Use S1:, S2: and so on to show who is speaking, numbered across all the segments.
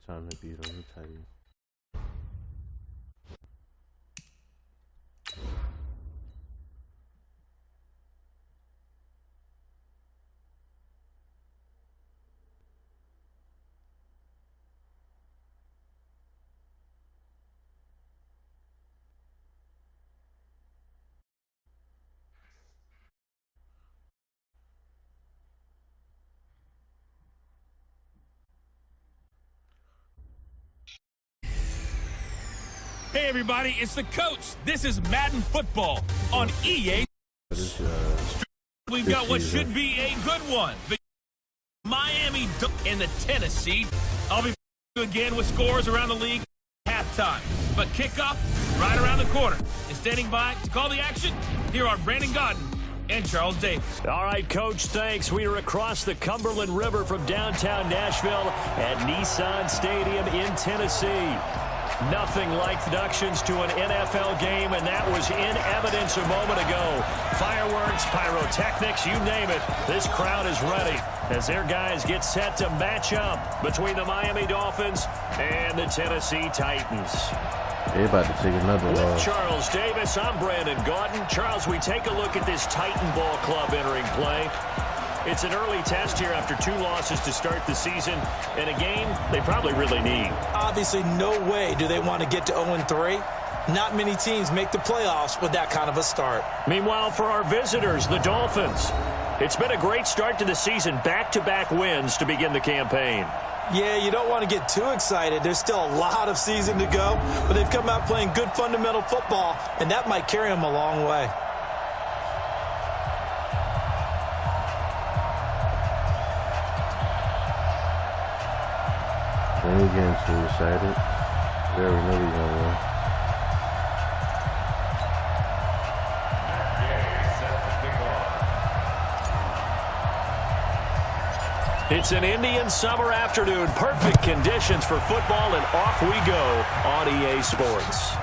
S1: time to beat on the Titans.
S2: Hey everybody, it's the coach. This is Madden Football on EA. We've got what should be a good one. The Miami and the Tennessee. I'll be again with scores around the league halftime. But kickoff right around the corner. And standing by to call the action, here are Brandon Godden and Charles Davis.
S3: All right, Coach, thanks. We are across the Cumberland River from downtown Nashville at Nissan Stadium in Tennessee. Nothing like deductions to an NFL game, and that was in evidence a moment ago. Fireworks, pyrotechnics, you name it. This crowd is ready as their guys get set to match up between the Miami Dolphins and the Tennessee Titans.
S1: They're about to take another
S3: With Charles Davis, I'm Brandon Godden. Charles, we take a look at this Titan Ball Club entering play. It's an early test here after 2 losses to start the season, and a game they probably really need.
S4: Obviously, no way do they want to get to 0-3. Not many teams make the playoffs with that kind of a start.
S3: Meanwhile, for our visitors, the Dolphins, it's been a great start to the season. Back-to-back wins to begin the campaign.
S4: Yeah, you don't want to get too excited. There's still a lot of season to go, but they've come out playing good fundamental football, and that might carry them a long way.
S1: They ain't getting too excited. They already know we're gonna win.
S3: It's an Indian summer afternoon. Perfect conditions for football, and off we go on EA Sports.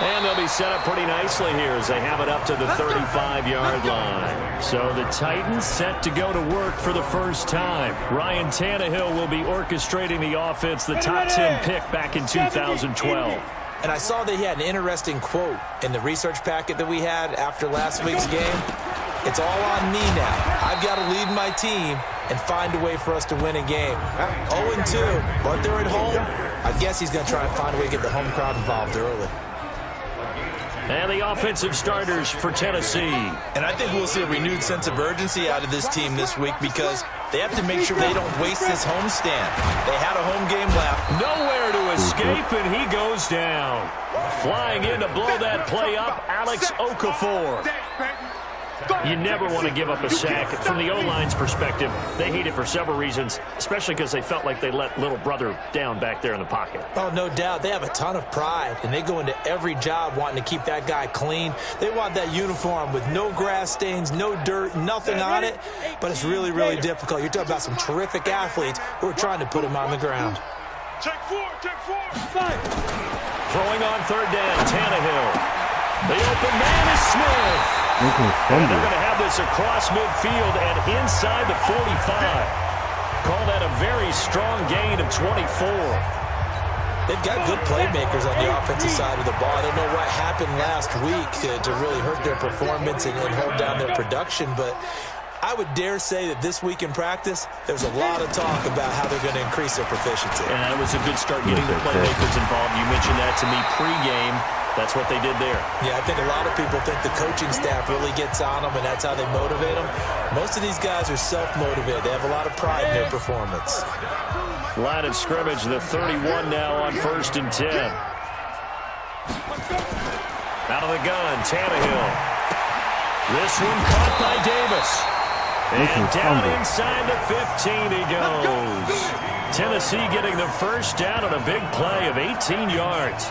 S3: And they'll be set up pretty nicely here as they have it up to the 35-yard line. So the Titans set to go to work for the first time. Ryan Tannehill will be orchestrating the offense, the top 10 pick back in 2012.
S4: And I saw that he had an interesting quote in the research packet that we had after last week's game. It's all on me now. I've got to lead my team and find a way for us to win a game. 0-2, but they're at home. I guess he's going to try and find a way to get the home crowd involved early.
S3: And the offensive starters for Tennessee.
S4: And I think we'll see a renewed sense of urgency out of this team this week because they have to make sure they don't waste this homestand. They had a home game left.
S3: Nowhere to escape, and he goes down. Flying in to blow that play up, Alex Okafor. You never want to give up a sack. From the O-line's perspective, they hate it for several reasons, especially because they felt like they let little brother down back there in the pocket.
S4: Oh, no doubt. They have a ton of pride, and they go into every job wanting to keep that guy clean. They want that uniform with no grass stains, no dirt, nothing on it, but it's really, really difficult. You're talking about some terrific athletes who are trying to put him on the ground.
S5: Check four, fight.
S3: Throwing on third down, Tannehill. The open man is Smith. And they're going to have this across midfield and inside the 45. Call that a very strong gain of 24.
S4: They've got good playmakers on the offensive side of the ball. I don't know what happened last week to really hurt their performance and hold down their production, but I would dare say that this week in practice, there's a lot of talk about how they're going to increase their proficiency.
S3: And that was a good start getting the playmakers involved. You mentioned that to me pregame. That's what they did there. Yeah,
S4: I think a lot of people think the coaching staff really gets on them, and that's how they motivate them. Most of these guys are self-motivated. They have a lot of pride in their performance.
S3: Line of scrimmage, the 31 now on 1st and 10. Out of the gun, Tannehill. This one caught by Davis. And down inside the 15 he goes. Tennessee getting the first down on a big play of 18 yards.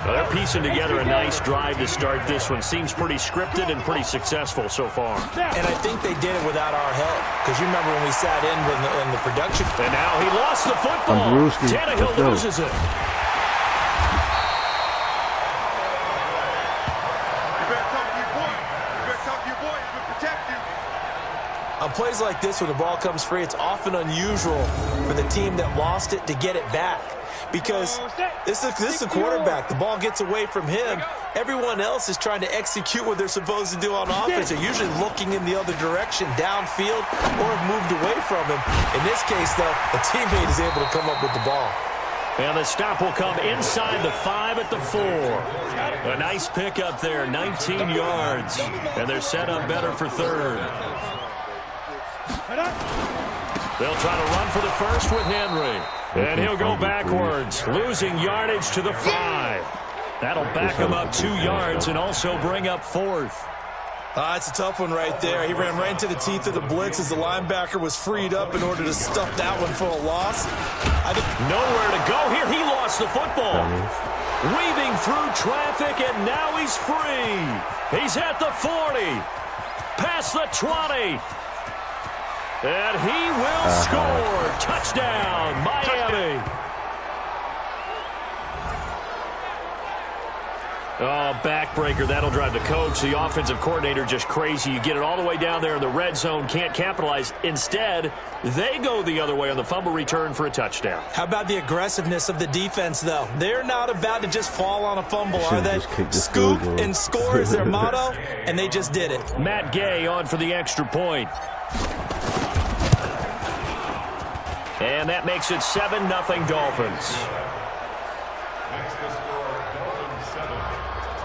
S3: Well, they're piecing together a nice drive to start this one. Seems pretty scripted and pretty successful so far.
S4: And I think they did it without our help. Because you remember when we sat in the production.
S3: And now he lost the football. Tannehill loses it.
S4: On plays like this, when the ball comes free, it's often unusual for the team that lost it to get it back. Because this is a quarterback. The ball gets away from him. Everyone else is trying to execute what they're supposed to do on offense. They're usually looking in the other direction, downfield, or have moved away from him. In this case, though, a teammate is able to come up with the ball.
S3: And the stop will come inside the 5 at the 4. A nice pickup there, 19 yards. And they're set up better for third. They'll try to run for the first with Henry. And he'll go backwards, losing yardage to the 5. That'll back him up 2 yards and also bring up 4th.
S4: It's a tough one right there. He ran right into the teeth of the blitz as the linebacker was freed up in order to stuff that one for a loss.
S3: Nowhere to go here. He lost the football. Weaving through traffic, and now he's free. He's at the 40. Past the 20. And he will score. Touchdown, Miami. Oh, backbreaker. That'll drive the coach, the offensive coordinator, just crazy. You get it all the way down there in the red zone, can't capitalize. Instead, they go the other way on the fumble return for a touchdown.
S4: How about the aggressiveness of the defense, though? They're not about to just fall on a fumble, are they? Scoop and score is their motto, and they just did it.
S3: Matt Gay on for the extra point. And that makes it 7-0 Dolphins.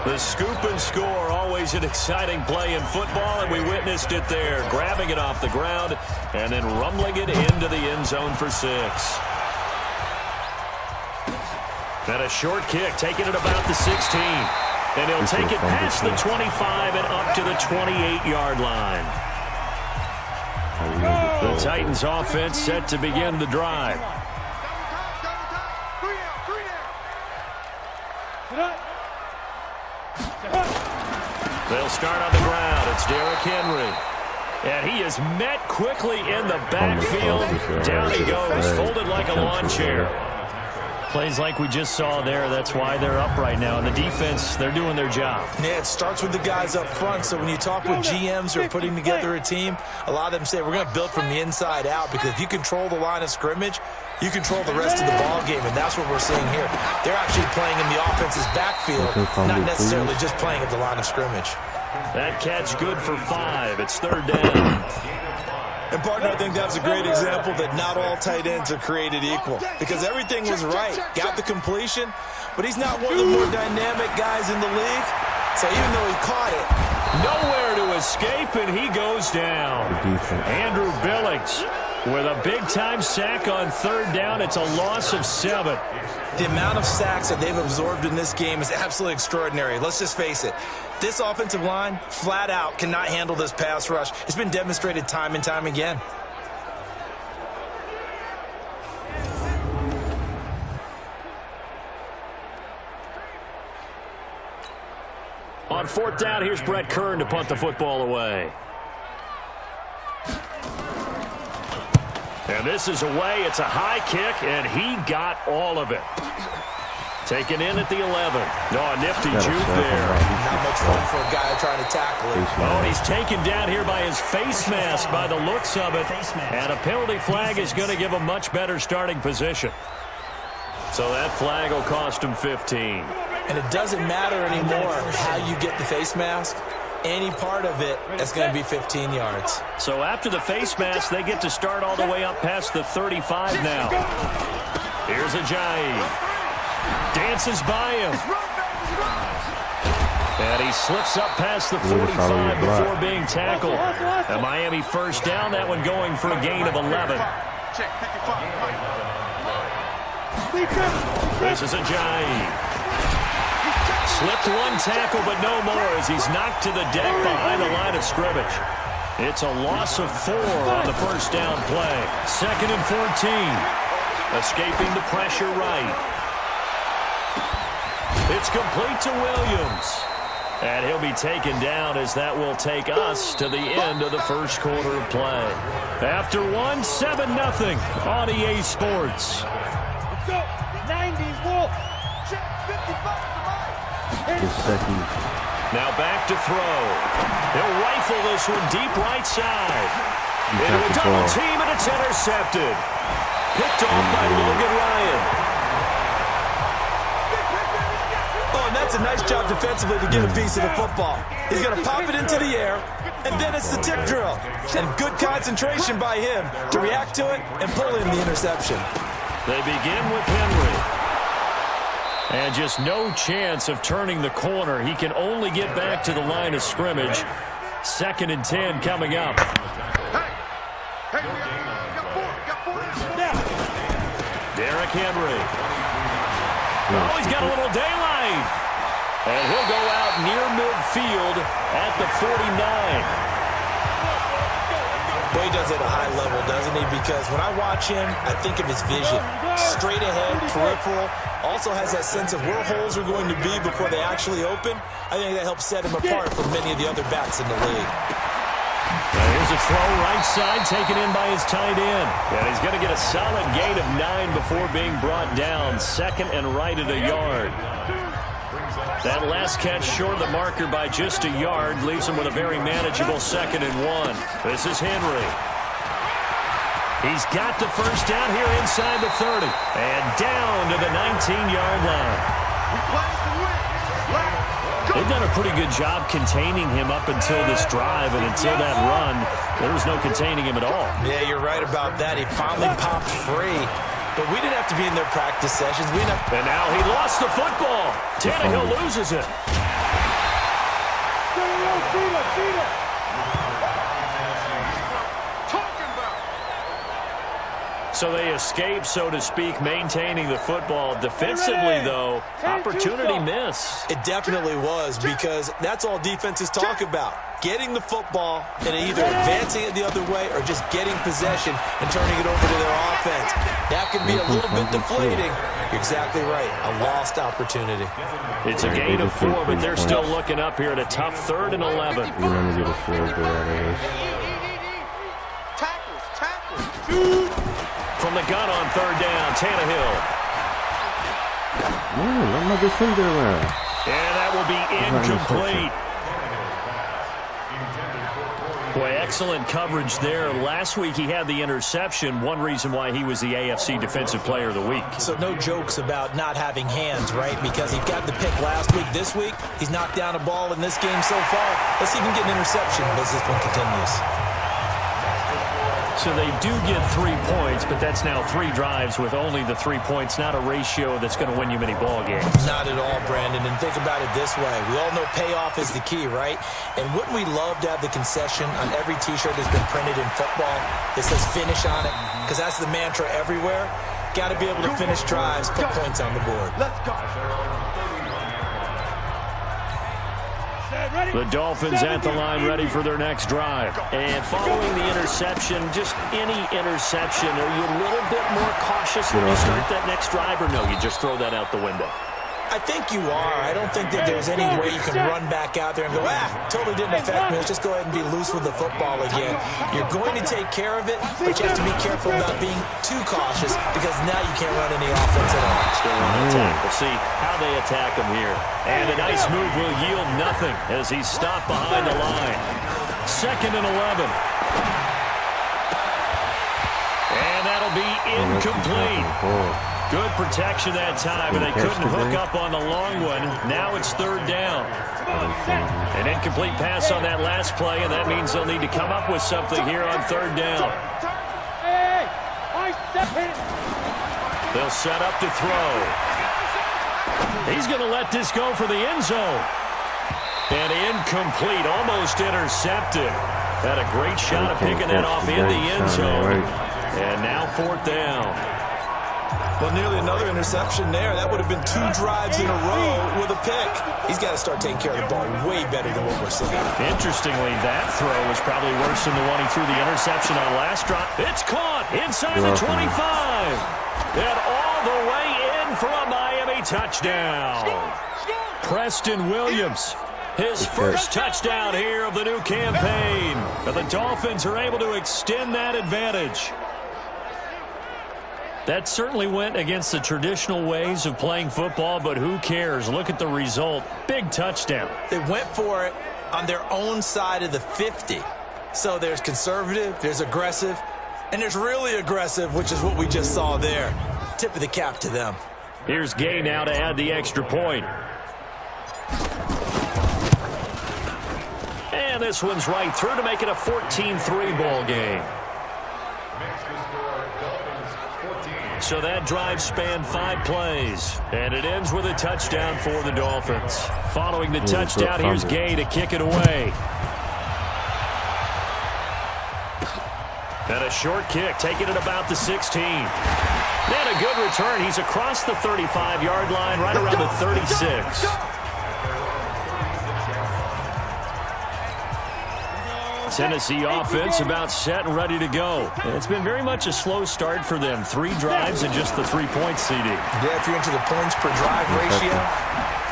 S3: The scoop and score, always an exciting play in football, and we witnessed it there, grabbing it off the ground and then rumbling it into the end zone for 6. And a short kick, taking it about the 16. And he'll take it past the 25 and up to the 28-yard line. The Titans offense set to begin the drive. They'll start on the ground. It's Derrick Henry. And he is met quickly in the backfield. Down he goes, folded like a lawn chair. Plays like we just saw there. That's why they're up right now. And the defense, they're doing their job.
S4: Yeah, it starts with the guys up front. So when you talk with GMs who are putting together a team, a lot of them say we're going to build from the inside out, because if you control the line of scrimmage, you control the rest of the ball game, and that's what we're seeing here. They're actually playing in the offense's backfield, not necessarily just playing at the line of scrimmage.
S3: That catch good for 5. It's 3rd down.
S4: And, partner, I think that's a great example that not all tight ends are created equal, because everything was right. Got the completion, but he's not one of the more dynamic guys in the league. So even though he caught it,
S3: nowhere to escape, and he goes down. Andrew Billings with a big-time sack on 3rd down. It's a loss of 7.
S4: The amount of sacks that they've absorbed in this game is absolutely extraordinary. Let's just face it. This offensive line, flat out, cannot handle this pass rush. It's been demonstrated time and time again.
S3: On 4th down, here's Brett Kern to punt the football away. And this is away. It's a high kick, and he got all of it. Taken in at the 11. Oh, a nifty juke there.
S4: Not much fun for a guy trying to tackle it.
S3: Oh, and he's taken down here by his face mask by the looks of it. And a penalty flag is going to give him much better starting position. So that flag will cost him 15.
S4: And it doesn't matter anymore how you get the face mask. Any part of it, that's going to be 15 yards.
S3: So after the face mask, they get to start all the way up past the 35 now. Here's Ajayi. Dances by him. And he slips up past the 45 before being tackled. A Miami 1st down, that one going for a gain of 11. This is Ajayi. Slipped one tackle, but no more as he's knocked to the deck behind the line of scrimmage. It's a loss of 4 on the 1st down play. 2nd and 14. Escaping the pressure right. It's complete to Williams. And he'll be taken down as that will take us to the end of the 1st quarter of play. After 1, 7-0 on EA Sports.
S5: Let's go. 90s Wolf. Check 55.
S3: Now back to throw. He'll rifle this one deep right side. Into a double team, and it's intercepted. Picked off by Logan Ryan.
S4: Oh, and that's a nice job defensively to get a piece of the football. He's going to pop it into the air, and then it's the tip drill. And good concentration by him to react to it and pull in the interception.
S3: They begin with Henry. And just no chance of turning the corner. He can only get back to the line of scrimmage. 2nd and 10 coming up. Derrick Henry. Oh, he's got a little daylight. And he'll go out near midfield at the 49.
S4: Boy, he does it at a high level, doesn't he? Because when I watch him, I think of his vision. Straight ahead, peripheral. Also has that sense of where holes are going to be before they actually open. I think that helps set him apart from many of the other backs in the league.
S3: Here's a throw right side taken in by his tight end. And he's going to get a solid gain of 9 before being brought down. 2nd and right at a yard. That last catch short of the marker by just a yard leaves him with a very manageable 2nd and 1. This is Henry. He's got the first down here inside the 30. And down to the 19-yard line. They've done a pretty good job containing him up until this drive, and until that run, there was no containing him at all.
S4: Yeah, you're right about that. He finally popped free. But we didn't have to be in their practice sessions.
S3: And now he lost the football. Tannehill loses it. So they escape, so to speak, maintaining the football. Defensively, though, opportunity miss.
S4: It definitely was, because that's all defenses talk about. Getting the football and either advancing it the other way or just getting possession and turning it over to their offense. That can be a little bit deflating. You're exactly right. A lost opportunity.
S3: It's a gain of 4, but they're still looking up here at a tough 3rd and 11.
S1: You're going to get a field goal out of this.
S3: From the gun on 3rd down, Tannehill.
S1: Let my defender around.
S3: And that will be incomplete. Boy, excellent coverage there. Last week he had the interception. One reason why he was the AFC Defensive Player of the Week.
S4: So no jokes about not having hands, right? Because he got the pick last week. This week, he's knocked down a ball in this game so far. Let's see if he can get an interception as this one continues.
S3: So they do get 3 points, but that's now 3 drives with only the 3 points, not a ratio that's going to win you many ball games.
S4: Not at all, Brandon. And think about it this way. We all know payoff is the key, right? And wouldn't we love to have the concession on every T-shirt that's been printed in football that says finish on it? Because that's the mantra everywhere. Got to be able to finish drives, put points on the board.
S5: Let's go.
S3: The Dolphins at the line ready for their next drive. And following the interception, just any interception, are you a little bit more cautious when you start that next drive, or no, you just throw that out the window?
S4: I think you are. I don't think that there's any way you can run back out there and go, totally didn't affect me. Let's just go ahead and be loose with the football again. You're going to take care of it, but you have to be careful about being too cautious, because now you can't run any offense at all.
S3: Still on attack. We'll see how they attack him here. And a nice move will yield nothing as he's stopped behind the line. 2nd and 11. And that'll be incomplete. Good protection that time, and they couldn't hook up on the long one. Now it's 3rd down. An incomplete pass on that last play, and that means they'll need to come up with something here on 3rd down. They'll set up to throw. He's going to let this go for the end zone. And incomplete, almost intercepted. Had a great shot of picking that off in the end zone. And now 4th down.
S4: Well, nearly another interception there. That would have been 2 drives in a row with a pick. He's got to start taking care of the ball way better than what we're seeing.
S3: Interestingly, that throw was probably worse than the one he threw the interception on last drive. It's caught inside the 25. And all the way in for a Miami touchdown. Preston Williams, his first touchdown here of the new campaign. And the Dolphins are able to extend that advantage. That certainly went against the traditional ways of playing football, but who cares? Look at the result. Big touchdown.
S4: They went for it on their own side of the 50. So there's conservative, there's aggressive, and there's really aggressive, which is what we just saw there. Tip of the cap to them.
S3: Here's Gay now to add the extra point. And this one's right through to make it a 14-3 ball game. So that drive spanned 5 plays, and it ends with a touchdown for the Dolphins. Following the touchdown, here's Gay to kick it away. And a short kick, taking it about the 16. And a good return. He's across the 35-yard line, right around the 36. Tennessee offense about set and ready to go. And it's been very much a slow start for them. 3 drives and just the 3-point CD.
S4: Yeah, if you're into the points per drive ratio,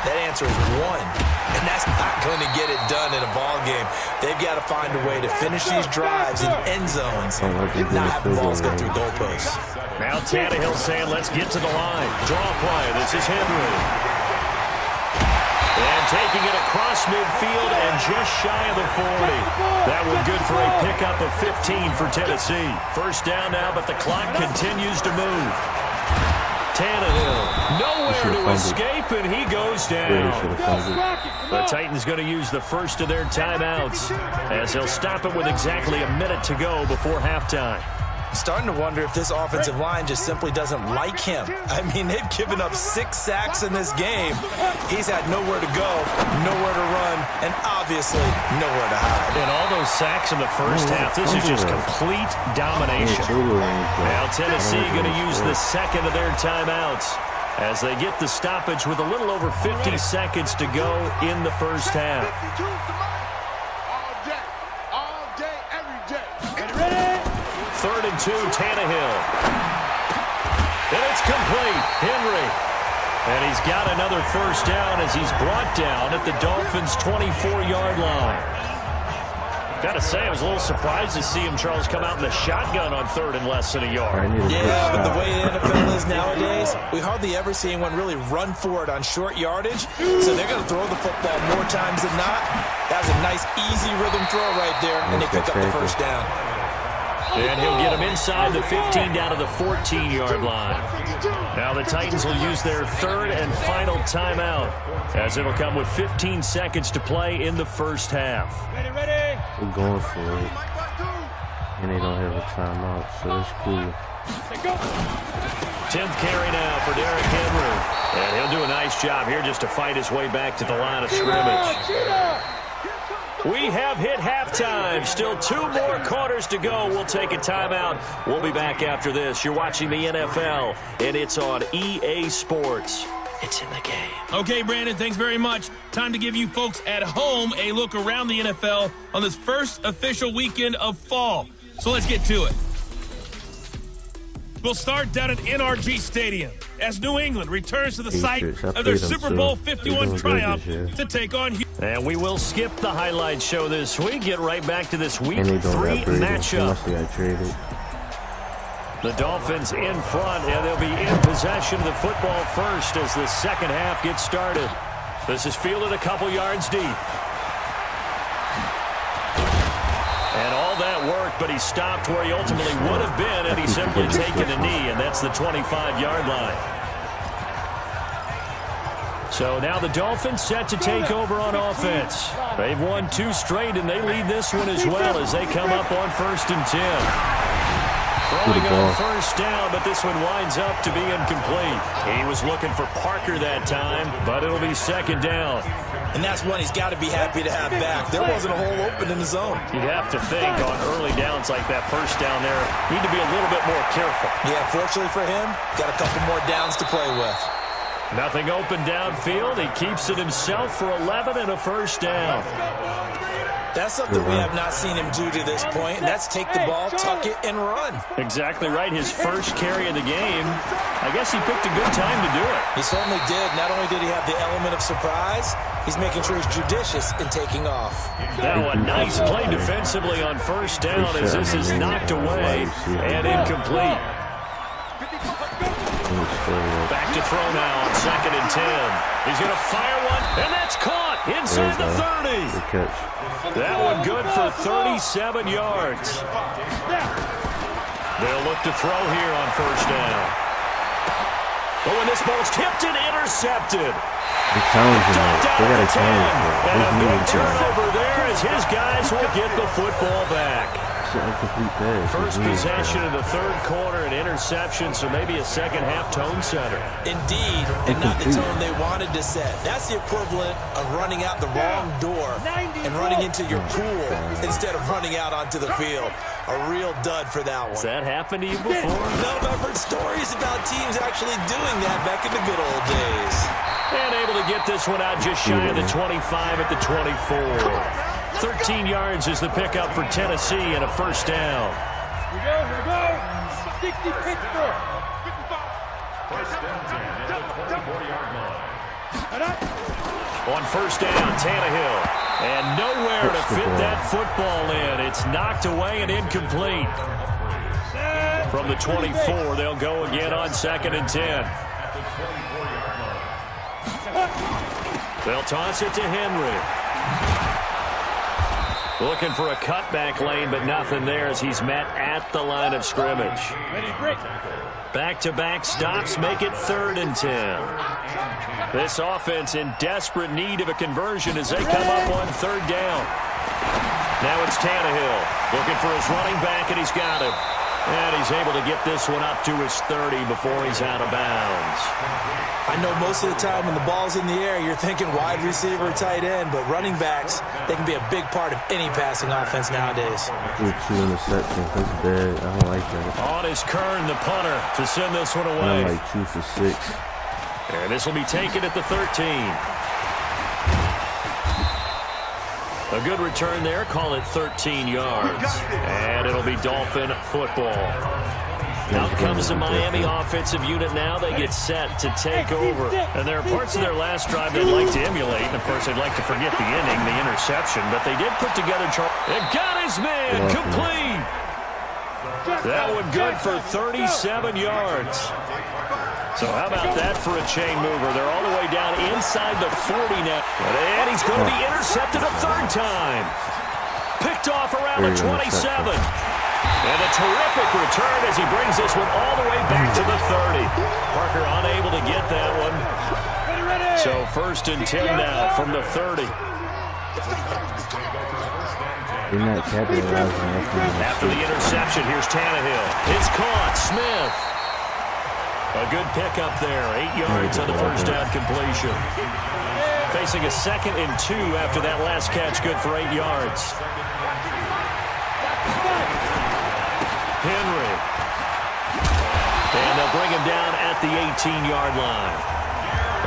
S4: that answer is 1. And that's not going to get it done in a ball game. They've got to find a way to finish these drives in end zones and not have the balls go through goalposts.
S3: Now Tannehill saying, let's get to the line. Draw play. This is Henry. And taking it across midfield and just shy of the 40. That one good for a pickup of 15 for Tennessee. First down now, but the clock continues to move. Tannehill nowhere to escape, and he goes down. The Titans going to use the first of their timeouts as they'll stop it with exactly a minute to go before halftime.
S4: I'm starting to wonder if this offensive line just simply doesn't like him. I mean, they've given up 6 sacks in this game. He's had nowhere to go, nowhere to run, and obviously nowhere to hide.
S3: And all those sacks in the first half, this is just complete domination. Now Tennessee going to use the second of their timeouts as they get the stoppage with a little over 50 seconds to go in the first half. Third and 2, Tannehill. And it's complete. Henry. And he's got another first down as he's brought down at the Dolphins' 24-yard line. Got to say, I was a little surprised to see him, Charles, come out in the shotgun on 3rd and less than a yard.
S4: Yeah, but the way the NFL is nowadays, we hardly ever see anyone really run for it on short yardage. So they're going to throw the football more times than not. That was a nice, easy rhythm throw right there, and they pick up the first down.
S3: And he'll get him inside the 15 down to the 14-yard line. Now the Titans will use their 3rd and final timeout as it'll come with 15 seconds to play in the first half.
S5: Ready.
S1: We're going for it. And they don't have a timeout, so that's cool.
S3: 10th carry now for Derrick Henry. And he'll do a nice job here just to fight his way back to the line of scrimmage. We have hit halftime. Still 2 more quarters to go. We'll take a timeout. We'll be back after this. You're watching the NFL, and it's on EA Sports. It's in the game.
S2: Okay, Brandon, thanks very much. Time to give you folks at home a look around the NFL on this first official weekend of fall. So let's get to it. We'll start down at NRG Stadium as New England returns to the site of their Super Bowl 51 triumph to take on Houston.
S3: And we will skip the highlight show this week. Get right back to this Week 3 matchup. The Dolphins in front, and they'll be in possession of the football first as the second half gets started. This is fielded a couple yards deep. And all that worked, but he stopped where he ultimately would have been had he simply taken a knee, and that's the 25-yard line. So now the Dolphins set to take over on offense. They've won 2 straight, and they lead this one as well as they come up on 1st and 10. Throwing on first down, but this one winds up to be incomplete. He was looking for Parker that time, but it'll be 2nd down.
S4: And that's one he's got to be happy to have back. There wasn't a hole open in the zone.
S3: You'd have to think on early downs like that first down there, need to be a little bit more careful.
S4: Yeah, fortunately for him, got a couple more downs to play with.
S3: Nothing open downfield. He keeps it himself for 11 and a first down.
S4: That's something we have not seen him do to this point, and that's take the ball, tuck it, and run.
S3: Exactly right. His first carry of the game. I guess he picked a good time to do it.
S4: He certainly did. Not only did he have the element of surprise, he's making sure he's judicious in taking off.
S3: Now a nice play defensively on first down as this is knocked away and incomplete. Back to throw now on 2nd and 10. He's going to fire one, and that's caught. Inside the 30.
S1: Good catch.
S3: That one good for 37 yards. They'll look to throw here on first down. Oh, and this ball's tipped and intercepted.
S1: They challenge him. They got to challenge him.
S3: And a big turnover there as his guys will get the football back.
S1: Incomplete pass.
S3: First possession of the third quarter, an interception, so maybe a second-half tone setter.
S4: Indeed, and not the tone they wanted to set. That's the equivalent of running out the wrong door and running into your pool instead of running out onto the field. A real dud for that one.
S3: Has that happened to you before?
S4: No, I've heard stories about teams actually doing that back in the good old days.
S3: And able to get this one out just shy of the 25 at the 24. 13 yards is the pickup for Tennessee and a first down.
S5: Here we go. 60 Pittsburgh.
S3: First down, 10 at the 24-yard line.
S5: And
S3: On first down, Tannehill. And nowhere to fit that football in. It's knocked away and incomplete. From the 24, they'll go again on 2nd and 10. They'll toss it to Henry. Looking for a cutback lane, but nothing there as he's met at the line of scrimmage. Back-to-back stops make it 3rd and 10. This offense in desperate need of a conversion as they come up on 3rd down. Now it's Tannehill looking for his running back, and he's got him. And he's able to get this one up to his 30 before he's out of bounds.
S4: I know most of the time when the ball's in the air, you're thinking wide receiver, tight end, but running backs, they can be a big part of any passing offense nowadays.
S1: 2 interceptions. That's bad. I don't like that.
S3: On is Kern, the punter, to send this one away.
S1: I'm like 2 for 6.
S3: And this will be taken at the 13. A good return there. Call it 13 yards. And it'll be Dolphin football. Out comes the Miami offensive unit now. They get set to take over. And there are parts of their last drive they'd like to emulate. And, of course, they'd like to forget the inning, the interception. But they did put together and got his man complete. That one good for 37 yards. So how about that for a chain mover? They're all the way down inside the 40 now. And he's going to be intercepted a 3rd time. Picked off around the 27. And a terrific return as he brings this one all the way back to the 30. Parker unable to get that one. So 1st and 10 now from the 30. After the interception, here's Tannehill. It's caught. Smith. A good pickup there. 8 yards on the first down completion. Facing a 2nd and 2 after that last catch. Good for 8 yards. Henry. And they'll bring him down at the 18-yard line.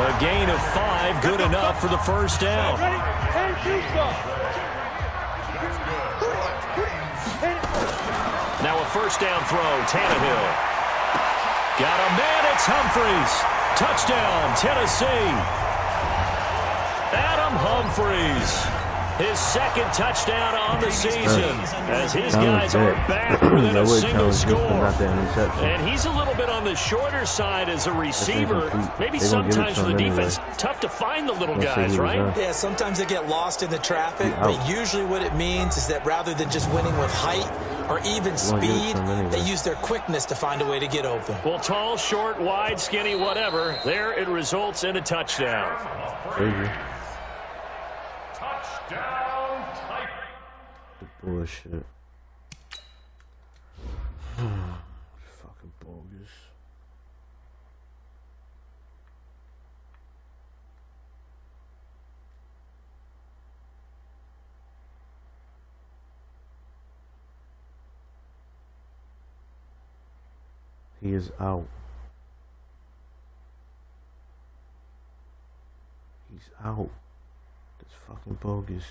S3: A gain of 5, good enough for the first down. Now a first down throw, Tannehill. Got a man, it's Humphries. Touchdown, Tennessee. Adam Humphries. His 2nd touchdown on the season as his guys are back within a single score. And he's a little bit on the shorter side as a receiver. Maybe sometimes for the defense, tough to find the little guys, right?
S4: Yeah, sometimes they get lost in the traffic, but usually what it means is that rather than just winning with height or even speed, they use their quickness to find a way to get open.
S3: Well, tall, short, wide, skinny, whatever, there it results in a touchdown.
S1: Bullshit. Fucking bogus. He is out. He's out. That's fucking bogus.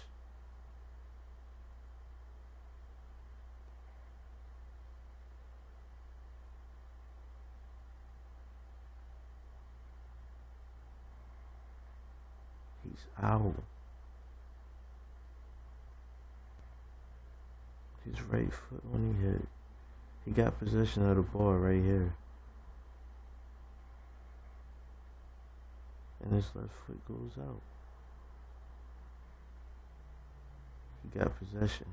S1: He's out. His right foot when he hit. He got possession of the ball right here. And his left foot goes out. He got possession.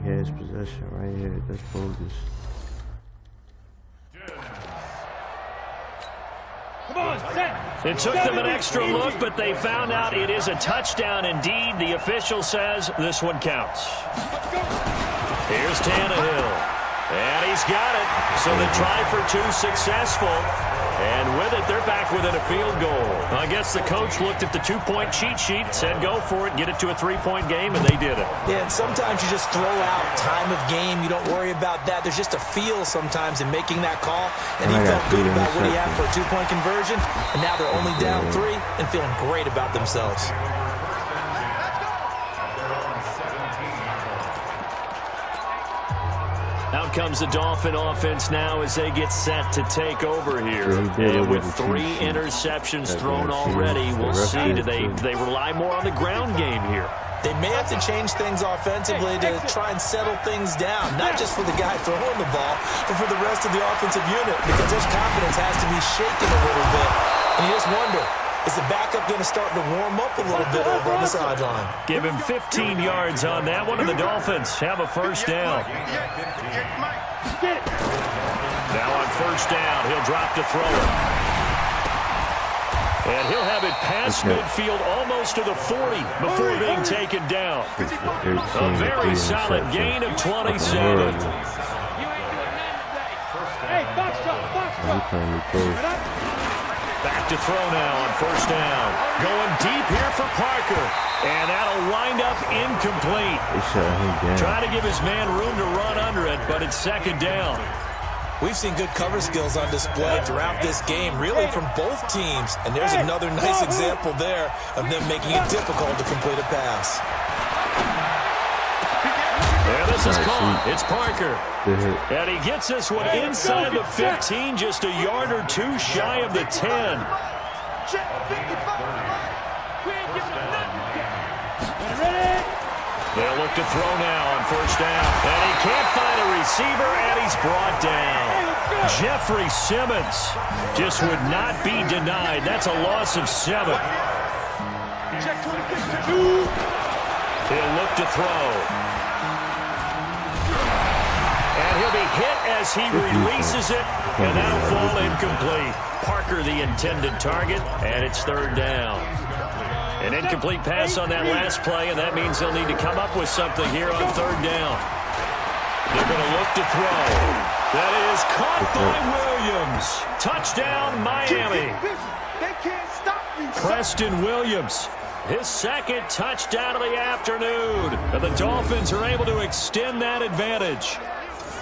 S1: He has possession right here. That's bogus.
S5: Come on, set.
S3: It took them an extra look, but they found out it is a touchdown indeed. The official says this one counts. Here's Tannehill. And he's got it. So the try for two successful. And with it, they're back within a field goal. I guess the coach looked at the two-point cheat sheet, said go for it, get it to a three-point game, and they did it.
S4: Yeah, and sometimes you just throw out time of game. You don't worry about that. There's just a feel sometimes in making that call. And he felt good about what he had for a two-point conversion. And now they're only down 3 and feeling great about themselves.
S3: Out comes the Dolphin offense now as they get set to take over here. And with 3 interceptions thrown already, we'll see. Do they rely more on the ground game here?
S4: They may have to change things offensively to try and settle things down, not just for the guy throwing the ball, but for the rest of the offensive unit, because his confidence has to be shaken a little bit. And you just wonder, is the backup going to start to warm up a little bit over on the sideline?
S3: Give him 15 yards on that one, and the Dolphins have a first down. Now on first down, he'll drop to throw it. And he'll have it past midfield almost to the 40 before being taken down. A very solid gain of 27.
S5: Hey, box up.
S3: Back to throw now on first down. Going deep here for Parker. And that'll wind up incomplete. Trying to give his man room to run under it, but it's second down.
S4: We've seen good cover skills on display throughout this game, really from both teams. And there's another nice example there of them making it difficult to complete a pass.
S3: Yeah, this is caught. It's Parker. And he gets this one inside the 15, just a yard or 2 shy of the 10. They'll look to throw now on first down. And he can't find a receiver, and he's brought down. Jeffrey Simmons just would not be denied. That's a loss of 7. He'll look to throw. And he'll be hit as he releases it, and that'll fall incomplete. Parker the intended target, and it's third down. An incomplete pass on that last play, and that means they'll need to come up with something here on third down. They're going to look to throw. That is caught by Williams. Touchdown, Miami.
S5: They can't stop you.
S3: Preston Williams, his second touchdown of the afternoon. And the Dolphins are able to extend that advantage.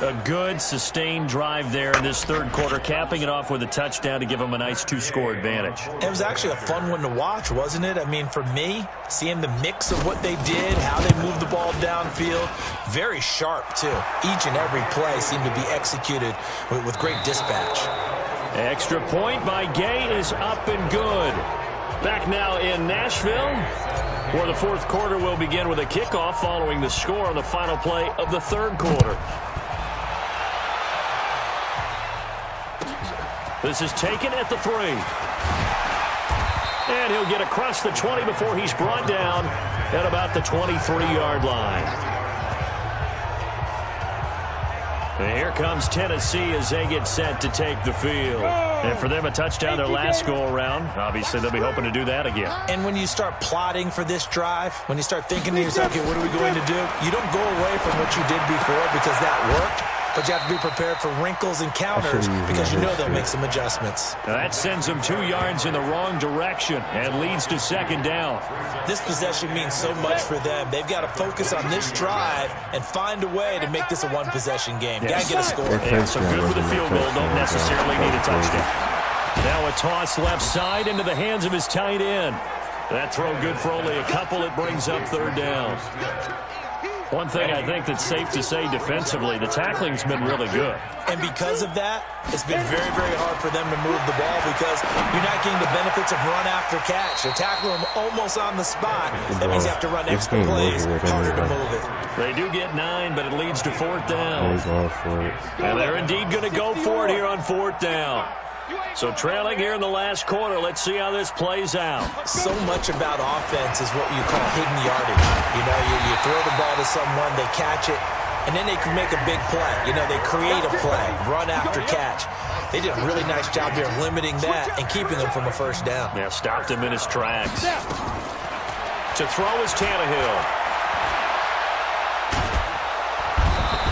S3: A good, sustained drive there in this third quarter, capping it off with a touchdown to give them a nice 2-score advantage.
S4: It was actually a fun one to watch, wasn't it? I mean, for me, seeing the mix of what they did, how they moved the ball downfield, very sharp, too. Each and every play seemed to be executed with great dispatch.
S3: Extra point by Gay is up and good. Back now in Nashville, where the fourth quarter will begin with a kickoff following the score on the final play of the third quarter. This is taken at the 3. And he'll get across the 20 before he's brought down at about the 23-yard line. And here comes Tennessee as they get set to take the field. And for them, a touchdown their last go-around. Obviously, they'll be hoping to do that again.
S4: And when you start plotting for this drive, when you start thinking to yourself, okay, what are we going to do? You don't go away from what you did before because that worked. But you have to be prepared for wrinkles and counters because you know they'll make some adjustments.
S3: Now that sends them 2 yards in the wrong direction and leads to second down.
S4: This possession means so much for them. They've got to focus on this drive and find a way to make this a one-possession game. Got to get a score.
S3: Yeah, so good with a field goal. Don't necessarily need a touchdown. Now a toss left side into the hands of his tight end. That throw good for only a couple. It brings up third down. One thing I think that's safe to say defensively, the tackling's been really good.
S4: And because of that, it's been very, very hard for them to move the ball because you're not getting the benefits of run after catch. They're tackling them almost on the spot. That means you have to run extra plays, harder to move it.
S3: They do get 9, but it leads to fourth down. And they're indeed going to go for it here on fourth down. So trailing here in the last quarter. Let's see how this plays out.
S4: So much about offense is what you call hidden yardage. You know, you throw the ball to someone, they catch it, and then they can make a big play. You know, they create a play, run after catch. They did a really nice job here of limiting that and keeping him from a first down.
S3: Yeah, stopped him in his tracks. To throw is Tannehill.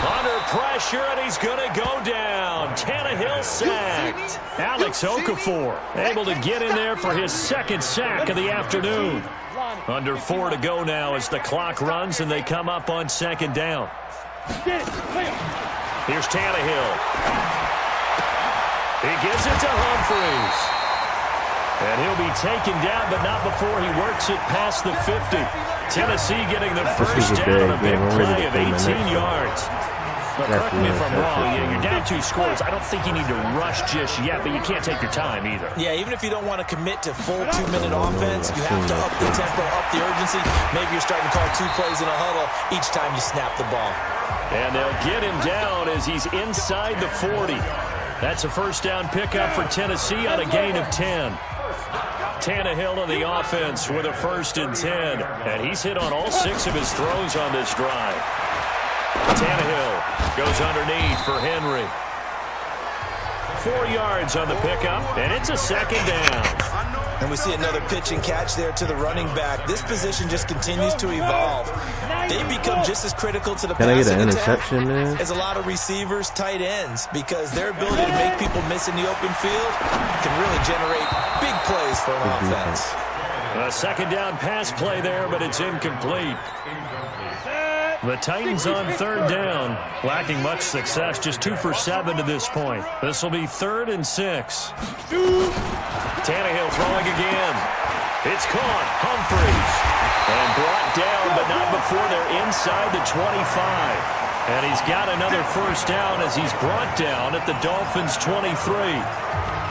S3: Under pressure, and he's going to go down. Tannehill sacked. Alex Okafor able to get in there for his second sack of the afternoon. Under 4 to go now as the clock runs and they come up on second down. Here's Tannehill. He gives it to Humphries. And he'll be taken down, but not before he works it past the 50. Tennessee getting the first down, a big play of 18 yards. But correct me if I'm wrong, you're down 2 scores. I don't think you need to rush just yet, but you can't take your time either.
S4: Yeah, even if you don't want to commit to full 2-minute offense, you have to up the tempo, up the urgency. Maybe you're starting to call 2 plays in a huddle each time you snap the ball.
S3: And they'll get him down as he's inside the 40. That's a first down pickup for Tennessee on a gain of 10. Tannehill on the offense with a 1st and 10. And he's hit on all 6 of his throws on this drive. Tannehill goes underneath for Henry. 4 yards on the pickup, and it's a second down.
S4: And we see another pitch and catch there to the running back. This position just continues to evolve. They become just as critical to the passing attack as a lot of receivers, tight ends, because their ability to make people miss in the open field can really generate big plays for an offense.
S3: A second down pass play there, but it's incomplete. The Titans on 3rd down, lacking much success, just 2 for 7 to this point. This will be 3rd and 6. Tannehill throwing again. It's caught. Humphries. And brought down, but not before they're inside the 25. And he's got another first down as he's brought down at the Dolphins' 23.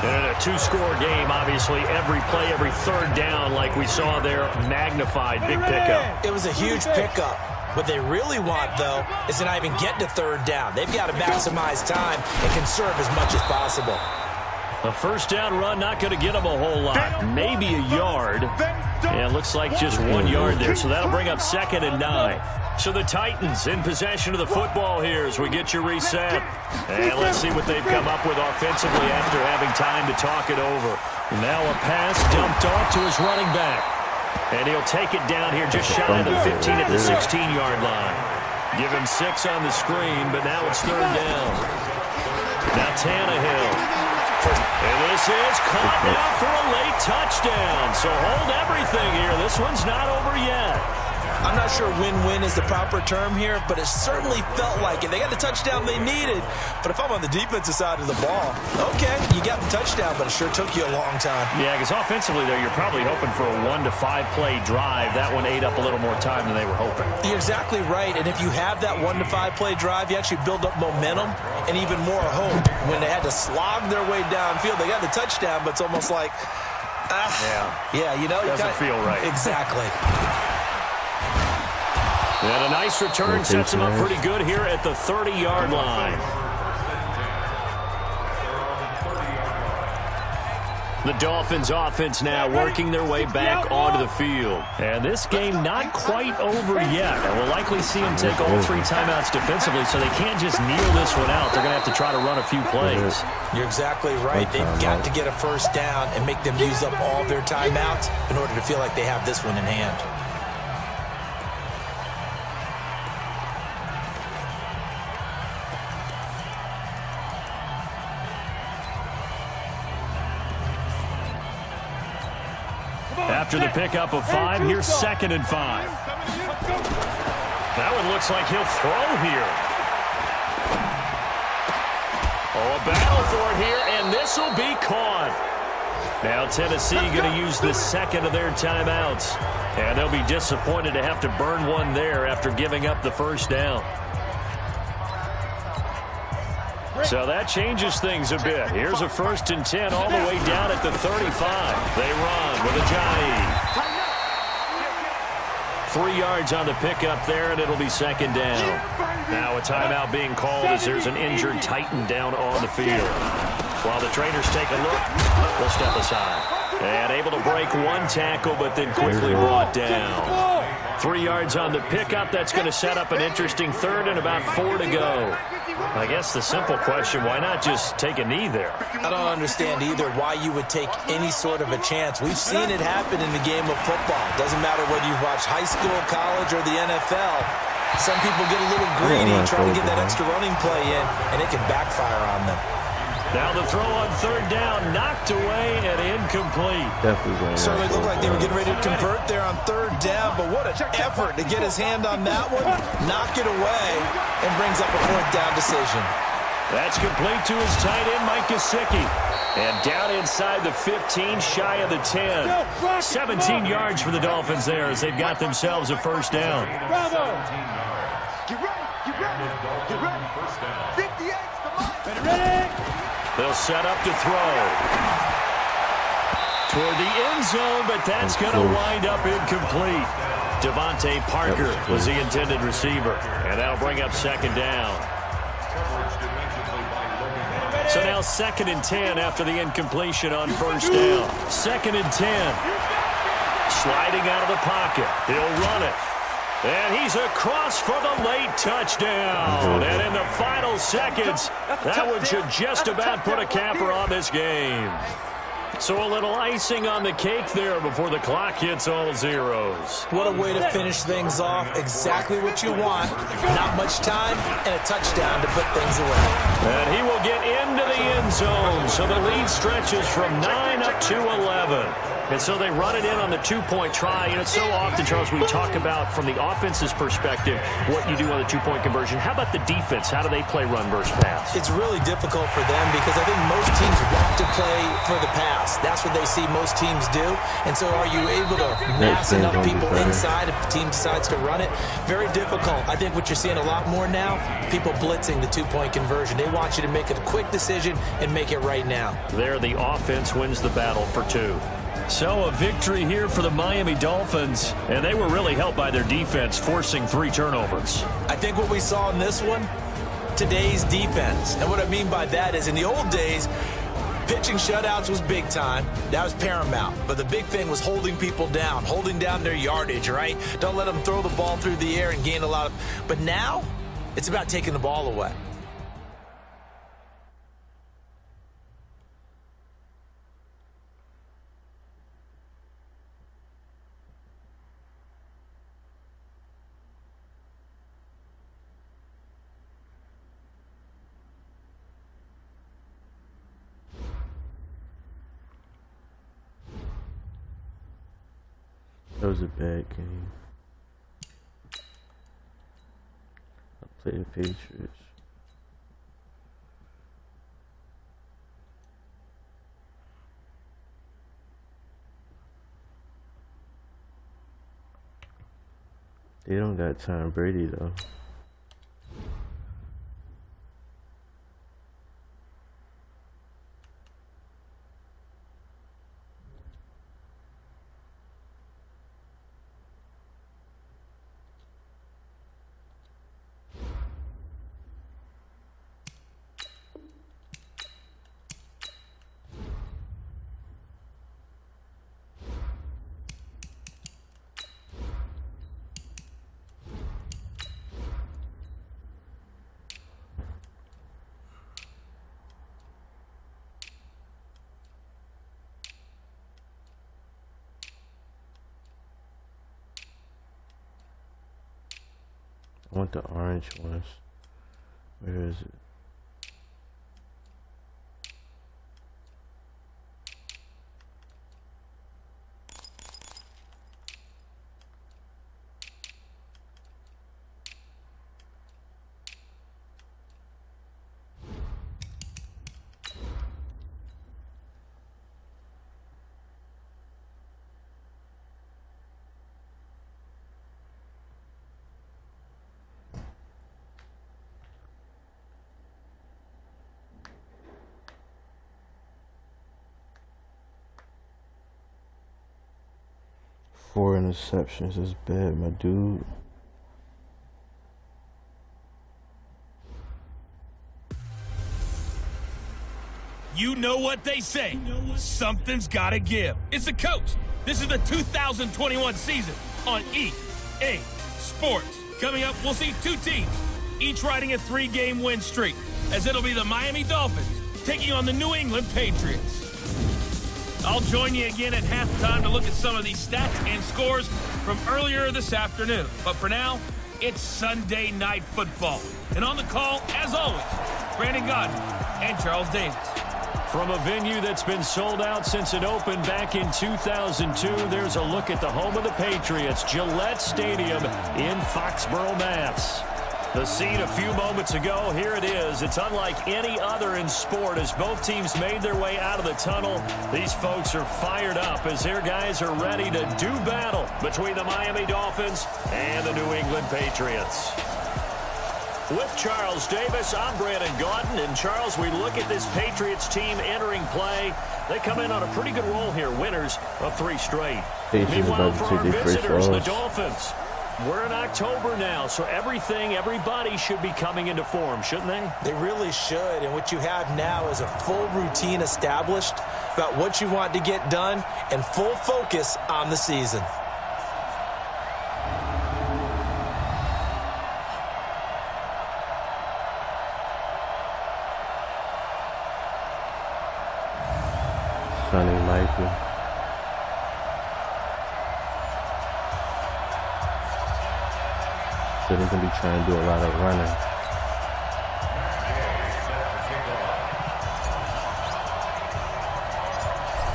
S3: And in a 2-score game, obviously, every play, every 3rd down, like we saw there, magnified. Big pickup.
S4: It was a huge pickup. What they really want, though, is to not even get to 3rd down. They've got to maximize time and conserve as much as possible.
S3: A first down run not going to get them a whole lot. Maybe a yard. Yeah, it looks like just 1 yard there, so that'll bring up 2nd and 9. So the Titans in possession of the football here as we get you reset. And let's see what they've come up with offensively after having time to talk it over. Now a pass dumped off to his running back. And he'll take it down here just shy of the 15 at the 16-yard line. Give him 6 on the screen, but now it's 3rd down. Now Tannehill. And this is caught now for a late touchdown. So hold everything here. This one's not over yet.
S4: I'm not sure win-win is the proper term here, but it certainly felt like it. They got the touchdown they needed, but if I'm on the defensive side of the ball, okay, you got the touchdown, but it sure took you a long time.
S3: Yeah, because offensively, though, you're probably hoping for a 1 to 5 play drive. That one ate up a little more time than they were hoping.
S4: You're exactly right, and if you have that 1 to 5 play drive, you actually build up momentum and even more hope. When they had to slog their way downfield, they got the touchdown, but it's almost like, yeah, you know,
S3: doesn't feel right.
S4: Exactly.
S3: And a nice return sets him up pretty good here at the 30-yard line. The Dolphins offense now working their way back onto the field. And this game not quite over yet. And we'll likely see them take all 3 timeouts defensively, so they can't just kneel this one out. They're going to have to try to run a few plays.
S4: You're exactly right. They've got to get a first down and make them use up all their timeouts in order to feel like they have this one in hand.
S3: After the pickup of 5, here's 2nd and 5. That one looks like he'll throw here. Oh, a battle for it here, and this will be caught. Now Tennessee going to use the 2nd of their timeouts. And they'll be disappointed to have to burn one there after giving up the first down. So that changes things a bit. Here's a 1st and 10 all the way down at the 35. They run with Ajayi. 3 yards on the pickup there, and it'll be 2nd down. Now a timeout being called as there's an injured Titan down on the field. While the trainers take a look, they'll step aside. And able to break one tackle, but then quickly brought down. 3 yards on the pickup. That's going to set up an interesting third and about 4 to go. I guess the simple question, why not just take a knee there?
S4: I don't understand either why you would take any sort of a chance. We've seen it happen in the game of football. Doesn't matter whether you've watched high school, college, or the NFL. Some people get a little greedy, trying to get that extra running play in, and it can backfire on them.
S3: Now the throw on third down, knocked away and incomplete.
S4: So they looked like they were getting ready to convert there on third down, but what an effort to get his hand on that one, knock it away, and brings up a fourth down decision.
S3: That's complete to his tight end, Mike Gesicki. And down inside the 15, shy of the 10. 17 yards for the Dolphins there as they've got themselves a first down.
S5: Bravo! Get ready! Get ready! Get ready! 58's the line! Ready!
S3: They'll set up to throw. Toward the end zone, but that's going to wind up incomplete. Devontae Parker was the intended receiver, and that'll bring up second down. So now 2nd and 10 after the incompletion on first down. 2nd and 10. Sliding out of the pocket. He'll run it. And he's across for the late touchdown. And in the final seconds, that one should just about put a capper on this game. So a little icing on the cake there before the clock hits all zeros.
S4: What a way to finish things off. Exactly what you want. Not much time and a touchdown to put things away.
S3: And he will get into the end zone. So the lead stretches from 9 up to 11. And so they run it in on the 2-point try. And it's so often, Charles, we talk about from the offense's perspective what you do on the 2-point conversion. How about the defense? How do they play run versus pass?
S4: It's really difficult for them because I think most teams want to play for the pass. That's what they see most teams do. And so are you able to mass enough people inside if the team decides to run it? Very difficult. I think what you're seeing a lot more now, people blitzing the 2-point conversion. They want you to make a quick decision and make it right now.
S3: There, the offense wins the battle for 2. So a victory here for the Miami Dolphins, and they were really helped by their defense, forcing 3 turnovers.
S4: I think what we saw in this one, today's defense. And what I mean by that is in the old days, pitching shutouts was big time. That was paramount. But the big thing was holding people down, holding down their yardage, right? Don't let them throw the ball through the air and gain a lot of... But now, it's about taking the ball away.
S1: That was a bad game. I played the Patriots. They don't got Tom Brady though. I want the orange ones. Where is it? Four interceptions is bad, my dude.
S2: You know what they say. Something's got to give. It's the coach. This is the 2021 season on EA Sports. Coming up, we'll see two teams, each riding a 3-game win streak, as it'll be the Miami Dolphins taking on the New England Patriots. I'll join you again at halftime to look at some of these stats and scores from earlier this afternoon. But for now, it's Sunday Night Football. And on the call, as always, Brandon Godden and Charles Davis.
S3: From a venue that's been sold out since it opened back in 2002, there's a look at the home of the Patriots, Gillette Stadium in Foxborough, Mass. The scene a few moments ago, here it is. It's unlike any other in sport as both teams made their way out of the tunnel. These folks are fired up as their guys are ready to do battle between the Miami Dolphins and the New England Patriots. With Charles Davis, I'm Brandon Godden. And Charles, we look at this Patriots team entering play. They come in on a pretty good roll here, winners of 3 straight. Meanwhile, for our visitors, the Dolphins, we're in October now, so everybody should be coming into form, shouldn't they?
S4: They really should, and what you have now is a full routine established about what you want to get done and full focus on the season.
S1: Sunny likely. So they're going to be trying to do a lot of running.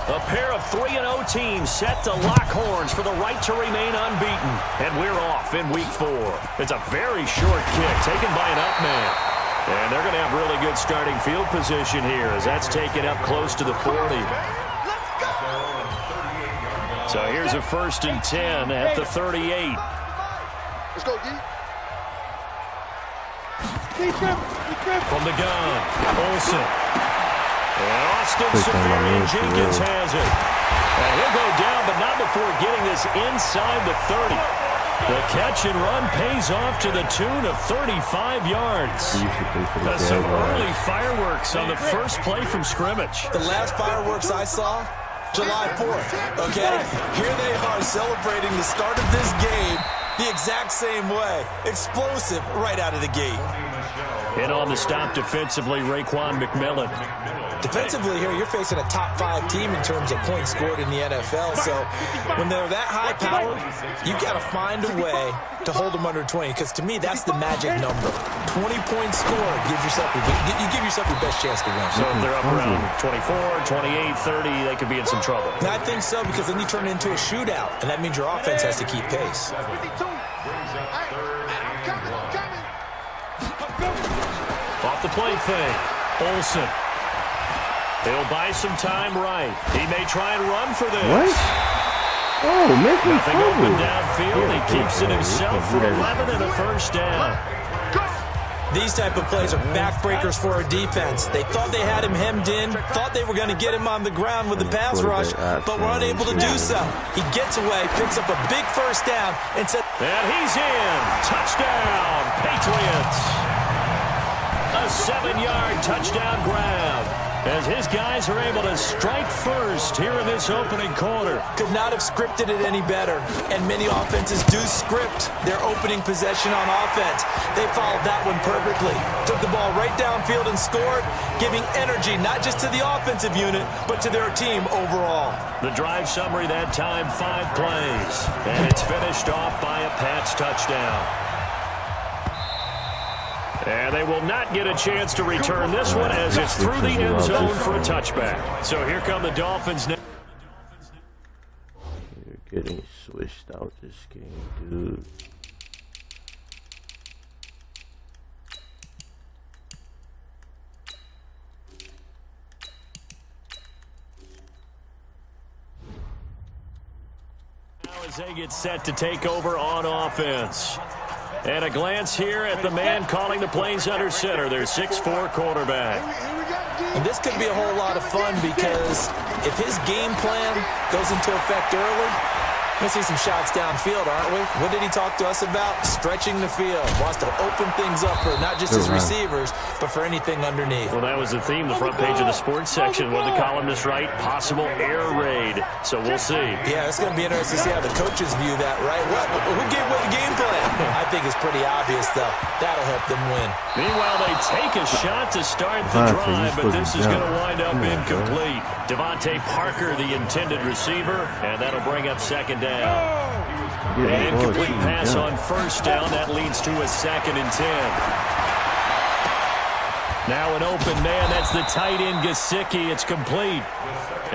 S3: A pair of 3-0 teams set to lock horns for the right to remain unbeaten. And we're off in week 4. It's a very short kick taken by an up man. And they're going to have really good starting field position here as that's taken up close to the 40. So here's a 1st and 10 at the 38.
S5: Let's go, D.
S3: From the gun, Olsen. And Austin Safarian-Jenkins has it. And he'll go down, but not before getting this inside the 30. The catch and run pays off to the tune of 35 yards. Some early fireworks on the first play from scrimmage.
S4: The last fireworks I saw, July 4th, okay? Here they are celebrating the start of this game the exact same way. Explosive right out of the gate.
S3: And on the stop defensively, Raekwon McMillan.
S4: Defensively here, you're facing a top 5 team in terms of points scored in the NFL. So when they're that high powered, you've got to find a way to hold them under 20. Because to me, that's the magic number. 20-point score gives yourself you give yourself your best chance to win.
S3: So if they're up around 24, 28, 30, they could be in some trouble.
S4: And I think so, because then you turn it into a shootout, and that means your offense has to keep pace.
S3: Off the play fake, Olsen. He'll buy some time right. He may try and run for this.
S1: What? Oh, make me
S3: Nothing open downfield. He keeps it himself for 11 and a 1st down.
S4: These type of plays are backbreakers for our defense. They thought they had him hemmed in, thought they were going to get him on the ground with the pass rush, but were unable to do so. He gets away, picks up a big 1st down, and said,
S3: and he's in. Touchdown, Patriots. A 7-yard touchdown grab as his guys are able to strike first here in this opening quarter.
S4: Could not have scripted it any better, and many offenses do script their opening possession on offense. They followed that one perfectly. Took the ball right downfield and scored, giving energy not just to the offensive unit, but to their team overall.
S3: The drive summary that time, 5 plays, and it's finished off by a Pats touchdown. And they will not get a chance to return this one as it's through the end zone for a touchback. So here come the Dolphins now.
S1: You're getting swished out this game, dude.
S3: Now as they get set to take over on offense. And a glance here at the man calling the plays under center, their 6'4" quarterback.
S4: And this could be a whole lot of fun because if his game plan goes into effect early, We're going to see some shots downfield, aren't we? What did he talk to us about? Stretching the field. Wants to open things up for not just his receivers, but for anything underneath.
S3: Well, that was the theme, the front page of the sports section. What the columnists write, possible air raid. So we'll see.
S4: Yeah, it's going to be interesting to see how the coaches view that, right? Who gave what the game plan? I think it's pretty obvious, though. That'll help them win.
S3: Meanwhile, they take a shot to start the drive, but this is going to wind up incomplete. Devontae Parker, the intended receiver, and that'll bring up second down. An incomplete pass on first down. That leads to a 2nd and 10. Now an open man. That's the tight end, Gesicki. It's complete.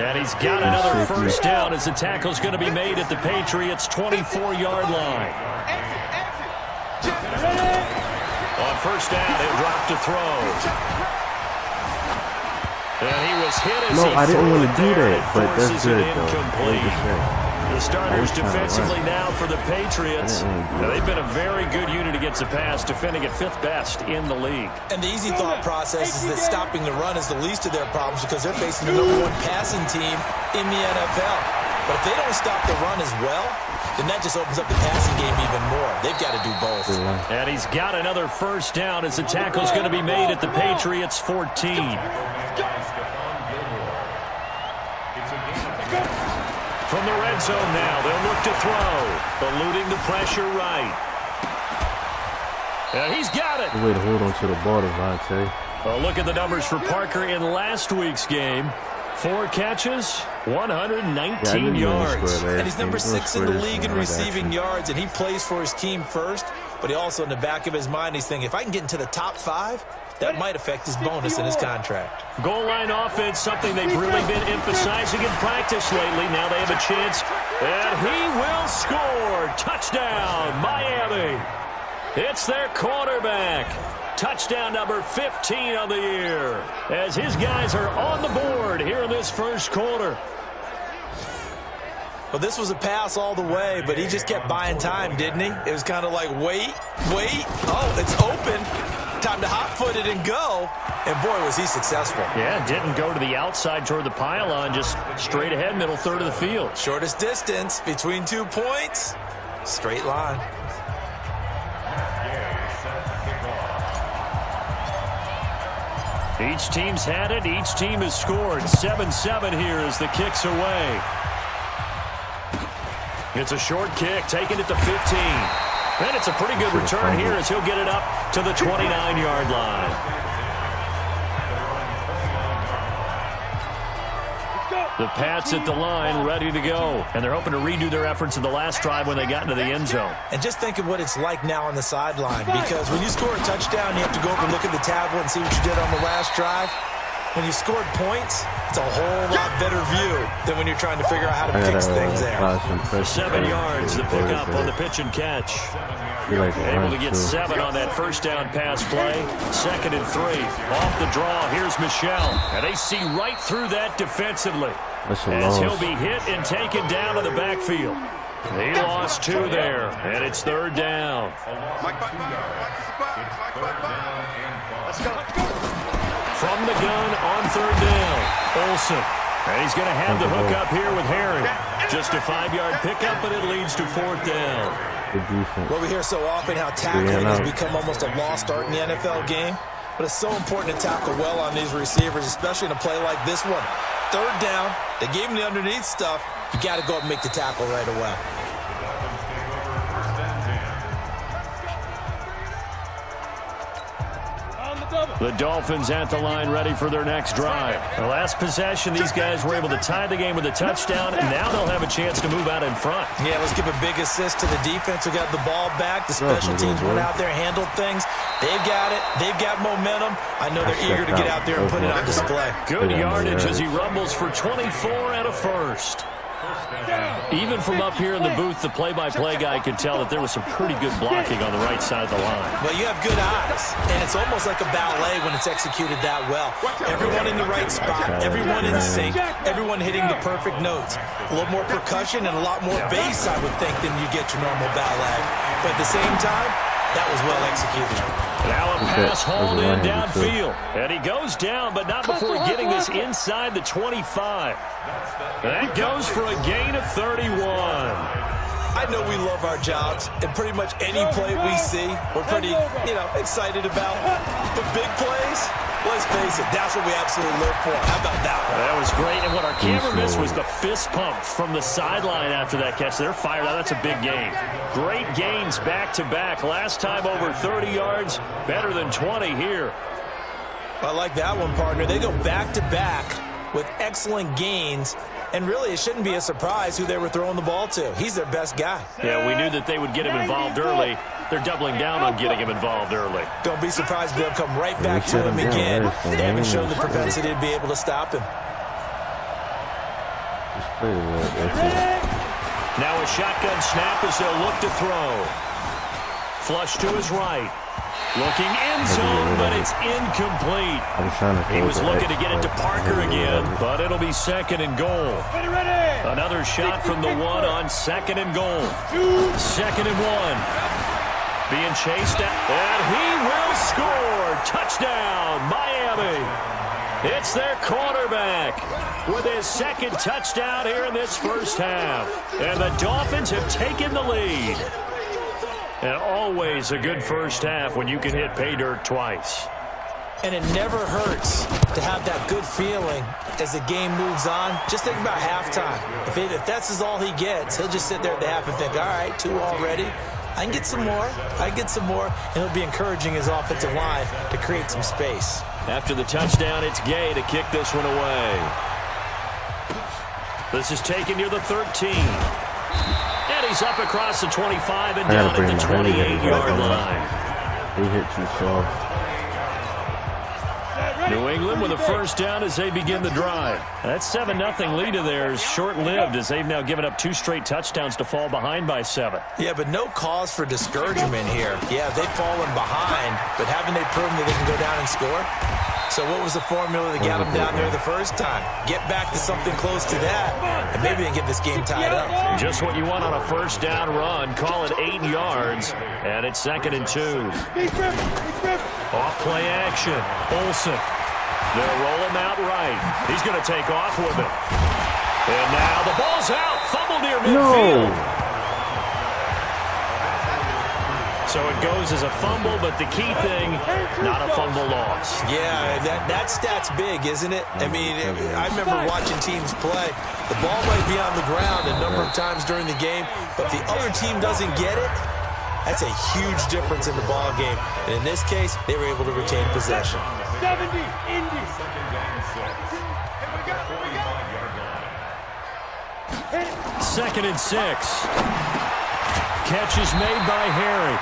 S3: And he's got another first down as the tackle's going to be made at the Patriots' 24-yard line. On first down, they dropped to throw. And he was hit as
S1: I didn't want to do that, but that's good, though.
S3: The starters defensively now for the Patriots. They've been a very good unit against the pass, defending at 5th best in the league.
S4: And the easy thought process is that stopping the run is the least of their problems because they're facing the #1 passing team in the NFL. But if they don't stop the run as well, then that just opens up the passing game even more. They've got to do both.
S3: And he's got another first down as the tackle's going to be made at the Patriots' 14. From the red zone now, they'll look to throw. Eluding the pressure right. And he's got it.
S1: Way to hold on to the ball, Devontae.
S3: Well, look at the numbers for Parker in last week's game. 4 catches, 119 yards.
S4: And he's number 6 in the league in receiving yards, and he plays for his team first. But he also, in the back of his mind, he's thinking, if I can get into the top 5, that might affect his bonus in his contract.
S3: Goal line offense, something they've really been emphasizing in practice lately. Now they have a chance, and he will score. Touchdown, Miami. It's their quarterback. Touchdown number 15 on the year, as his guys are on the board here in this first quarter.
S4: Well, this was a pass all the way, but he just kept buying time, didn't he? It was kind of like, wait. Oh, it's open. Time to hot-foot it and go. And, boy, was he successful.
S3: Yeah, didn't go to the outside toward the pylon, just straight ahead, middle third of the field.
S4: Shortest distance between 2 points. Straight line.
S3: Each team's had it. Each team has scored. 7-7 here as the kick's away. It's a short kick, taking it to 15. And it's a pretty good return here as he'll get it up to the 29-yard line. The Pats at the line, ready to go. And they're hoping to redo their efforts in the last drive when they got into the end zone.
S4: And just think of what it's like now on the sideline, because when you score a touchdown, you have to go over and look at the tablet and see what you did on the last drive. When you scored points, it's a whole lot better view than when you're trying to figure out how to fix things there.
S3: 7 yards, the pickup on the pitch and catch. Able to get 7 on that first down pass play. 2nd and 3. Off the draw, here's Michel. And they see right through that defensively. As he'll be hit and taken down to the backfield. He lost 2 there, and it's 3rd down.
S5: Let's go.
S3: From the gun on 3rd down, Olsen. And he's going to have the hook up here with Herring. Just a 5-yard pickup, but it leads to 4th down.
S4: Well, we hear so often how tackling has become almost a lost art in the NFL game. But it's so important to tackle well on these receivers, especially in a play like this one. 3rd down, they gave him the underneath stuff. You got to go up and make the tackle right away.
S3: The Dolphins at the line, ready for their next drive. The last possession, these guys were able to tie the game with a touchdown, and now they'll have a chance to move out in front.
S4: Yeah, let's give a big assist to the defense who got the ball back. The special teams went out there, handled things. They've got it. They've got momentum. I know they're eager to get out there and put it on display.
S3: Good yardage as he rumbles for 24 and a first. Even from up here in the booth, the play-by-play guy could tell that there was some pretty good blocking on the right side of the line.
S4: Well, you have good eyes, and it's almost like a ballet when it's executed that well. Everyone in the right spot, everyone in sync, everyone hitting the perfect notes. A little more percussion and a lot more bass, I would think, than you get your normal ballet. But at the same time, That was well executed.
S3: Now a pass hauled in downfield. And he goes down, but not before getting this inside the 25. That goes for a gain of 31.
S4: I know we love our jobs, and pretty much any play we see, we're pretty, excited about. But big plays, let's face it, that's what we absolutely live for. How about that one?
S3: That was great, and what our camera missed was the fist pump from the sideline after that catch. They're fired out. That's a big gain. Great gains back-to-back. Last time over 30 yards, better than 20 here.
S4: I like that one, partner. They go back-to-back with excellent gains. And really, it shouldn't be a surprise who they were throwing the ball to. He's their best guy.
S3: Yeah, we knew that they would get him involved early. They're doubling down on getting him involved early.
S4: Don't be surprised if they'll come right back to him again. They haven't shown the propensity to be able to stop him.
S3: Now a shotgun snap as they'll look to throw. Flush to his right. Looking end zone, but it's incomplete. He was looking to get it to Parker again, but it'll be 2nd and goal. Another shot from the 1 on 2nd and goal. 2nd and 1. Being chased out, and he will score. Touchdown, Miami. It's their quarterback with his 2nd touchdown here in this first half. And the Dolphins have taken the lead. And always a good first half when you can hit pay dirt twice.
S4: And it never hurts to have that good feeling as the game moves on. Just think about halftime. If that's all he gets, he'll just sit there at the half and think, all right, 2 already. I can get some more. And he'll be encouraging his offensive line to create some space.
S3: After the touchdown, it's Gay to kick this one away. This is taken near the 13. And he's up across the 25 and down at the 28-yard line.
S1: He hit you soft.
S3: New England with a first down as they begin the drive. That 7-0 lead of theirs short-lived as they've now given up 2 straight touchdowns to fall behind by 7.
S4: Yeah, but no cause for discouragement here. Yeah, they've fallen behind, but haven't they proven that they can go down and score? So what was the formula that got them down there the first time? Get back to something close to that, and maybe they get this game tied up.
S3: Just what you want on a first down run. Call it 8 yards, and it's 2nd and 2. Off play action. Olsen. They'll roll him out right. He's going to take off with it. And now the ball's out. Fumble near midfield.
S1: No.
S3: So it goes as a fumble, but the key thing, not a fumble loss.
S4: Yeah, that stat's big, isn't it? I mean, I remember watching teams play. The ball might be on the ground a number of times during the game, but if the other team doesn't get it, that's a huge difference in the ball game. And in this case, they were able to retain possession.
S5: 70, Indy.
S3: 2nd and 6. Catch is made by Harry.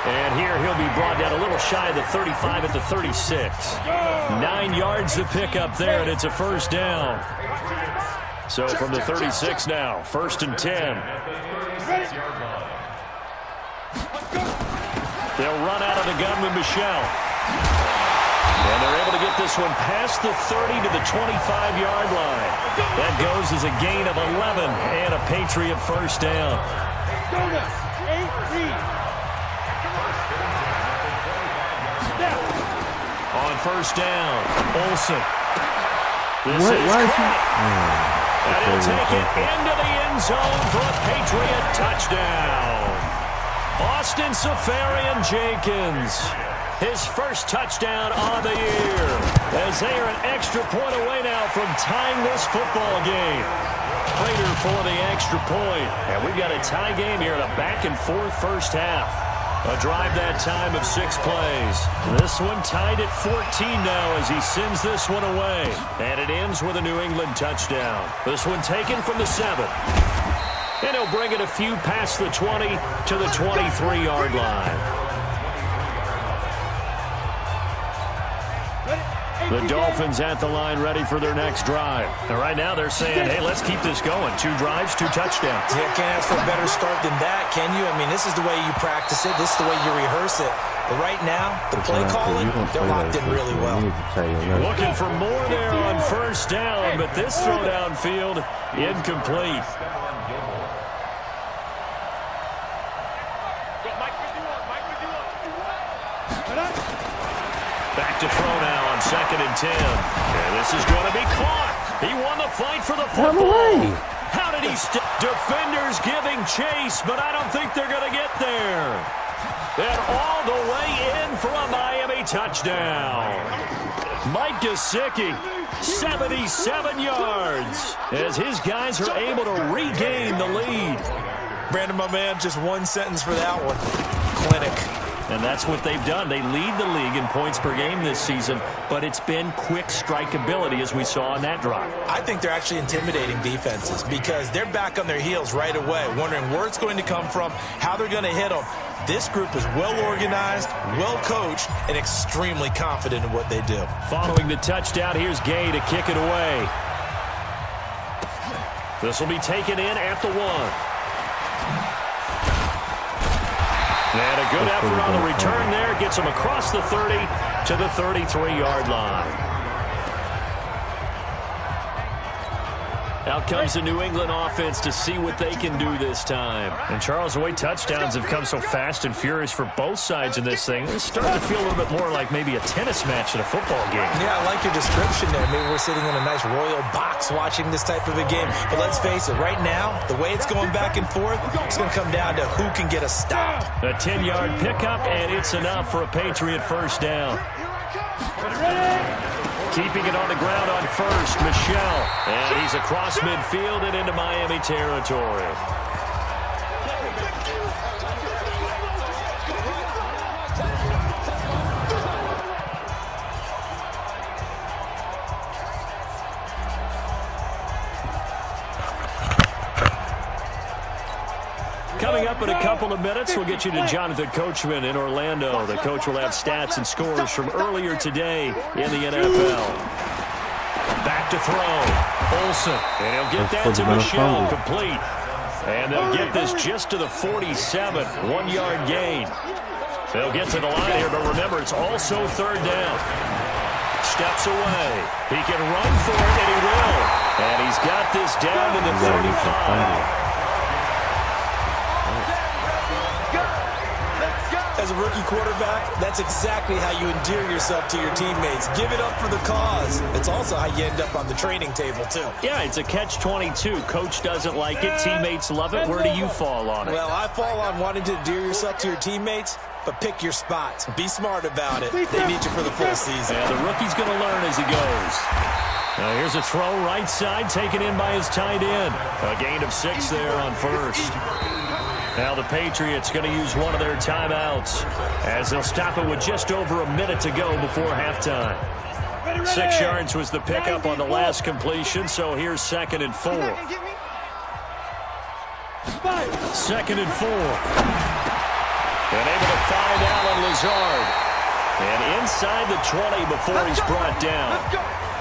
S3: And here he'll be brought down a little shy of the 35 at the 36. 9 yards to pick up there, and it's a first down. So from the 36 now, 1st and 10. They'll run out of the gun with Michelle. And they're able to get this one past the 30 to the 25-yard line. That goes as a gain of 11 and a Patriot first down. On first down, Olsen. This is caught. And he'll take it into the end zone for a Patriot touchdown. Austin Safarian-Jenkins, his first touchdown on the year, as they are an extra point away now from tying this football game. Prater for the extra point. And we've got a tie game here in a back-and-forth first half. A drive that time of 6 plays. This one tied at 14 now as he sends this one away. And it ends with a New England touchdown. This one taken from the 7. And he'll bring it a few past the 20 to the 23-yard line. The Dolphins at the line ready for their next drive. And right now they're saying, hey, let's keep this going. 2 drives, 2 touchdowns.
S4: Yeah, can't ask for a better start than that, can you? I mean, this is the way you practice it. This is the way you rehearse it. But right now, the play calling, they're locked in really well.
S3: Looking for more there on first down, but this throw downfield, incomplete. Back to throw now on 2nd and 10. And this is going to be caught. He won the fight for the football. How did he defenders giving chase, but I don't think they're going to get there. And all the way in for a Miami touchdown. Mike Gesicki, 77 yards, as his guys are able to regain the lead.
S4: Brandon, my man, just one sentence for that one. Clinic.
S3: And that's what they've done. They lead the league in points per game this season, but it's been quick strike ability as we saw in that drive.
S4: I think they're actually intimidating defenses because they're back on their heels right away, wondering where it's going to come from, how they're going to hit them. This group is well organized, well coached, and extremely confident in what they do.
S3: Following the touchdown, here's Gay to kick it away. This will be taken in at the 1. And a good effort on the return there. Gets him across the 30 to the 33-yard line. Out comes the New England offense to see what they can do this time. And Charles, the way touchdowns have come so fast and furious for both sides in this thing, it's starting to feel a little bit more like maybe a tennis match in a football game.
S4: Yeah, I like your description there. Maybe we're sitting in a nice royal box watching this type of a game. But let's face it, right now, the way it's going back and forth, it's going to come down to who can get a stop.
S3: A 10-yard pickup, and it's enough for a Patriot first down. Keeping it on the ground on first, Michel. And he's across midfield and into Miami territory. Coming up in a couple of minutes, we'll get you to Jonathan Coachman in Orlando. The coach will have stats and scores from earlier today in the NFL. Back to throw. Olsen. And he'll get that to Michel, complete. And they'll get this just to the 47. 1-yard gain. They'll get to the line here, but remember, it's also third down. Steps away. He can run for it, and he will. And he's got this down to the 35.
S4: As a rookie quarterback, that's exactly how you endear yourself to your teammates. Give it up for the cause. It's also how you end up on the training table, too.
S3: Yeah, it's a catch-22. Coach doesn't like it. Teammates love it. Where do you fall on it?
S4: Well, I fall on wanting to endear yourself to your teammates, but pick your spots. Be smart about it. They need you for the full season.
S3: Yeah, the rookie's going to learn as he goes. Now here's a throw right side, taken in by his tight end. A gain of 6 there on first. Now the Patriots going to use one of their timeouts as they'll stop it with just over a minute to go before halftime. 6 yards was the pickup on the last completion, so here's 2nd and 4. 2nd and 4. And able to find Alan Lazard. And inside the 20 before he's brought down.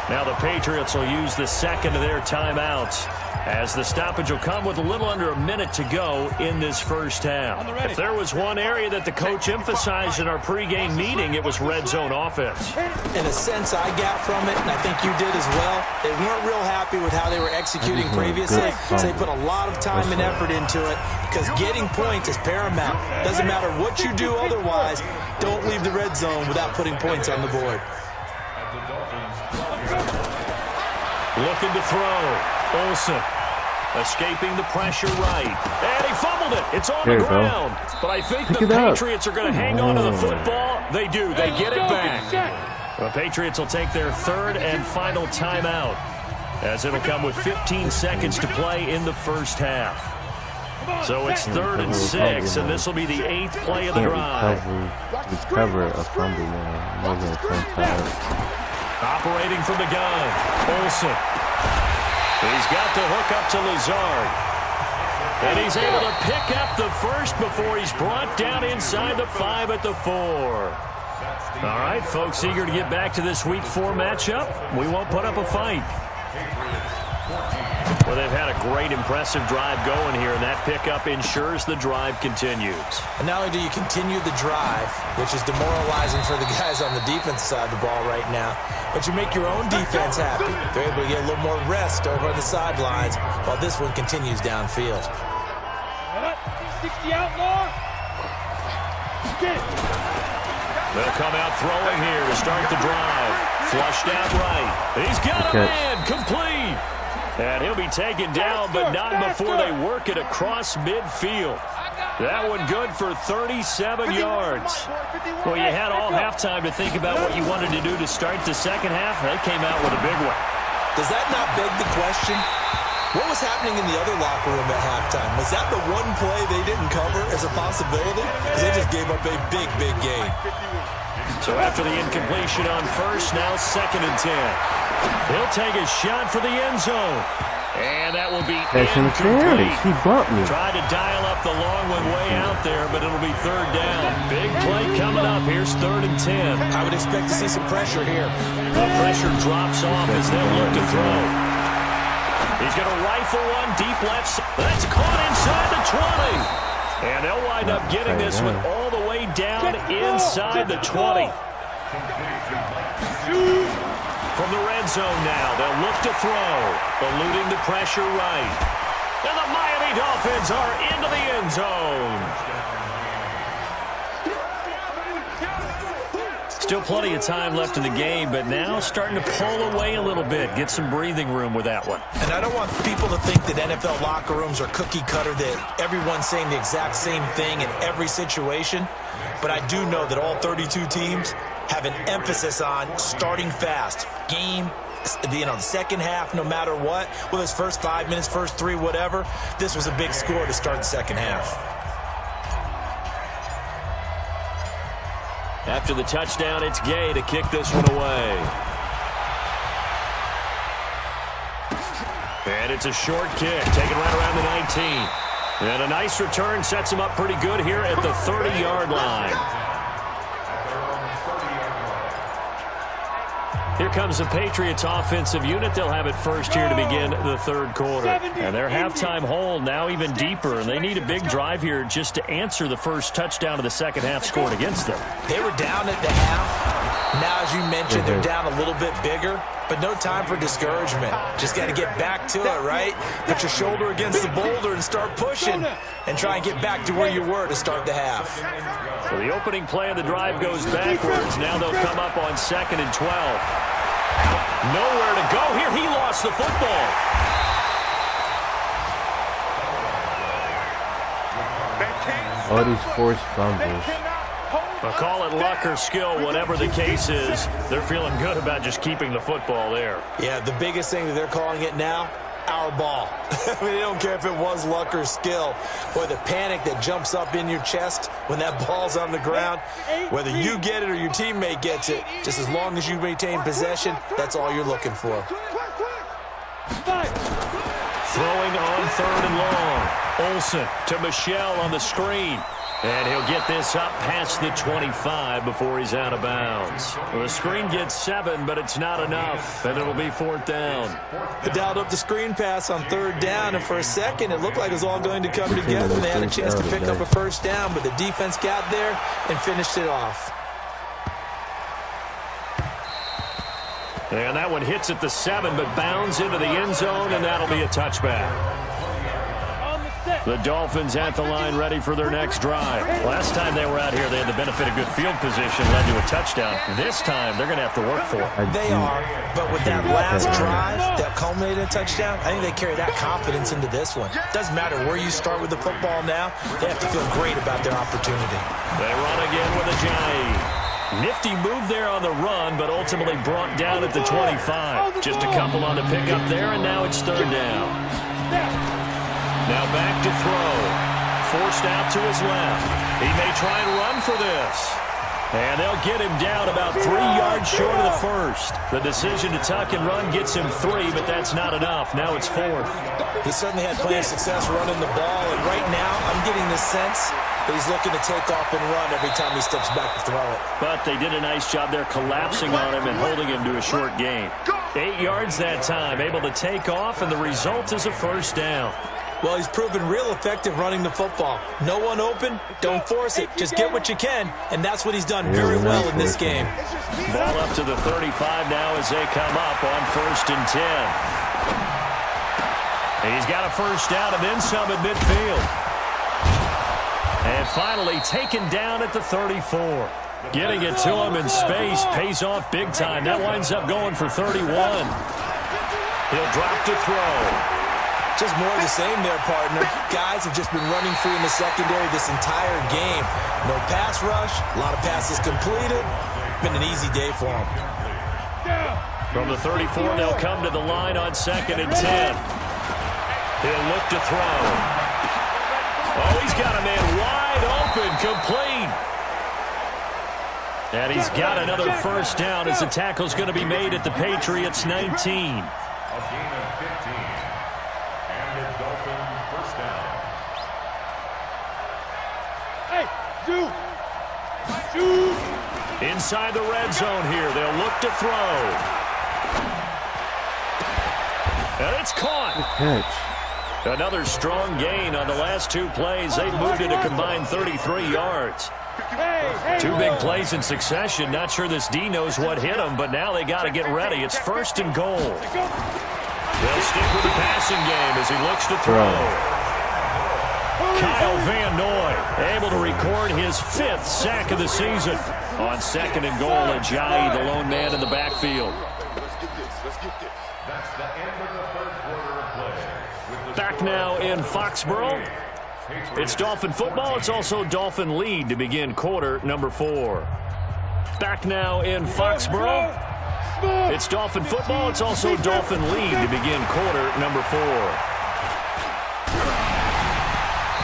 S3: Now the Patriots will use the second of their timeouts as the stoppage will come with a little under a minute to go in this first half. If there was one area that the coach emphasized in our pregame meeting, it was red zone offense.
S4: In a sense, I got from it, and I think you did as well, they weren't real happy with how they were executing previously, so they put a lot of time and effort into it because getting points is paramount. Doesn't matter what you do otherwise, don't leave the red zone without putting points on the board.
S3: Looking to throw. Olsen. Escaping the pressure right. And he fumbled it. It's on the ground. But I think the Patriots are going to hang on to the football. They do. They get it back. The Patriots will take their third and final timeout as it'll come with 15 seconds to play in the first half. So it's 3rd and 6, and this will be the 8th play of the drive.
S1: Recover a fumble, man.
S3: Operating from the gun. Olsen. He's got the hook up to Lazard. And he's able to pick up the first before he's brought down inside the 5 at the 4. All right, folks, eager to get back to this Week 4 matchup. We won't put up a fight. Well, they've had a great, impressive drive going here, and that pickup ensures the drive continues.
S4: And not only do you continue the drive, which is demoralizing for the guys on the defense side of the ball right now, but you make your own defense happy. They're able to get a little more rest over on the sidelines while this one continues downfield.
S5: 60 outlaw.
S3: They'll come out throwing here to start the drive. Flushed out right. He's got a man, complete. And he'll be taken down, but not before they work it across midfield. That one good for 37 yards. Well, you had all halftime to think about what you wanted to do to start the second half. They came out with a big one.
S4: Does that not beg the question? What was happening in the other locker room at halftime? Was that the one play they didn't cover as a possibility? Because they just gave up a big, big gain.
S3: So after the incompletion on first, now 2nd and 10. He'll take a shot for the end zone. And that will be incomplete.
S1: He bumped me.
S3: Tried to dial up the long one way out there, but it'll be 3rd down. Big play coming up. Here's 3rd and 10.
S4: I would expect to see some pressure here.
S3: The pressure drops off as they'll look to throw. He's going to rifle one deep left. That's caught inside the 20. And they'll wind up getting this one all the way down inside the 20. From the red zone now, they'll look to throw, eluding the pressure right. And the Miami Dolphins are into the end zone. Still plenty of time left in the game, but now starting to pull away a little bit, get some breathing room with that one.
S4: And I don't want people to think that NFL locker rooms are cookie cutter, that everyone's saying the exact same thing in every situation. But I do know that all 32 teams have an emphasis on starting fast. Game, the second half, no matter what, whether it's first 5 minutes, first 3, whatever, this was a big score to start the second half.
S3: After the touchdown, it's Gay to kick this one away. And it's a short kick, taken right around the 19. And a nice return sets him up pretty good here at the 30-yard line. Here comes the Patriots offensive unit. They'll have it first here to begin the 3rd quarter. And their halftime hole now even deeper. And they need a big drive here just to answer the first touchdown of the second half scored against them.
S4: They were down at the half. Now, as you mentioned, they're down a little bit bigger. But no time for discouragement. Just got to get back to it, right? Put your shoulder against the boulder and start pushing. And try and get back to where you were to start the half.
S3: So the opening play of the drive goes backwards. Now they'll come up on 2nd and 12. Nowhere to go here. He lost the football.
S1: All these forced fumbles.
S3: I'll call it luck or skill, whatever the case is. They're feeling good about just keeping the football there.
S4: Yeah, the biggest thing that they're calling it now, our ball. I mean, they don't care if it was luck or skill. Boy, the panic that jumps up in your chest when that ball's on the ground, whether you get it or your teammate gets it, just as long as you maintain possession, that's all you're looking for.
S3: Throwing on 3rd and long. Olsen to Michelle on the screen. And he'll get this up past the 25 before he's out of bounds. Well, the screen gets 7, but it's not enough, and it'll be 4th down.
S4: They dialed up the screen pass on 3rd down, and for a second, it looked like it was all going to come together. They had a chance to pick up a first down, but the defense got there and finished it off.
S3: And that one hits at the 7, but bounds into the end zone, and that'll be a touchback. The Dolphins at the line ready for their next drive. Last time they were out here, they had the benefit of good field position, led to a touchdown. This time, they're going to have to work for it.
S4: They are, but with that last drive that culminated in a touchdown, I think they carry that confidence into this one. Doesn't matter where you start with the football now, they have to feel great about their opportunity.
S3: They run again with Ajayi. Nifty move there on the run, but ultimately brought down at the 25. Just a couple on the pickup there, and now it's 3rd down. Now back to throw. Forced out to his left. He may try and run for this. And they'll get him down about 3 yards short of the first. The decision to tuck and run gets him 3, but that's not enough. Now it's 4th.
S4: He certainly had plenty of success running the ball, and right now I'm getting the sense that he's looking to take off and run every time he steps back to throw it.
S3: But they did a nice job there collapsing on him and holding him to a short gain. 8 yards that time, able to take off, and the result is a first down.
S4: Well, he's proven real effective running the football. No one open, don't force it. Just get what you can, and that's what he's done very well in this game.
S3: Ball up to the 35 now as they come up on 1st and 10. He's got a first down and then some at midfield. And finally taken down at the 34. Getting it to him in space pays off big time. That winds up going for 31. He'll drop to throw.
S4: Just more of the same there, partner. Guys have just been running free in the secondary this entire game. No pass rush, a lot of passes completed. Been an easy day for them.
S3: From the 34, they'll come to the line on 2nd and 10. He'll look to throw. Oh, he's got a man wide open, complete. And he's got another first down as the tackle's going to be made at the Patriots' 19.
S5: A gain of 15. And the Dolphins first down.
S6: Hey, shoot!
S3: Inside the red zone here, they'll look to throw. And it's caught.
S1: Catch.
S3: Another strong gain on the last 2 plays. They've moved it a combined 33 yards. Two big plays in succession. Not sure this D knows what hit him, but now they got to get ready. It's 1st and goal. They'll stick with the passing game as he looks to throw. Kyle Van Noy able to record his 5th sack of the season. On 2nd and goal, Ajayi, the lone man in the backfield.
S5: That's the end of the 3rd quarter of play.
S3: Back now in Foxborough. It's Dolphin football. It's also Dolphin lead to begin quarter number 4. Back now in Foxborough. It's Dolphin football. It's also Dolphin lead to begin quarter number 4.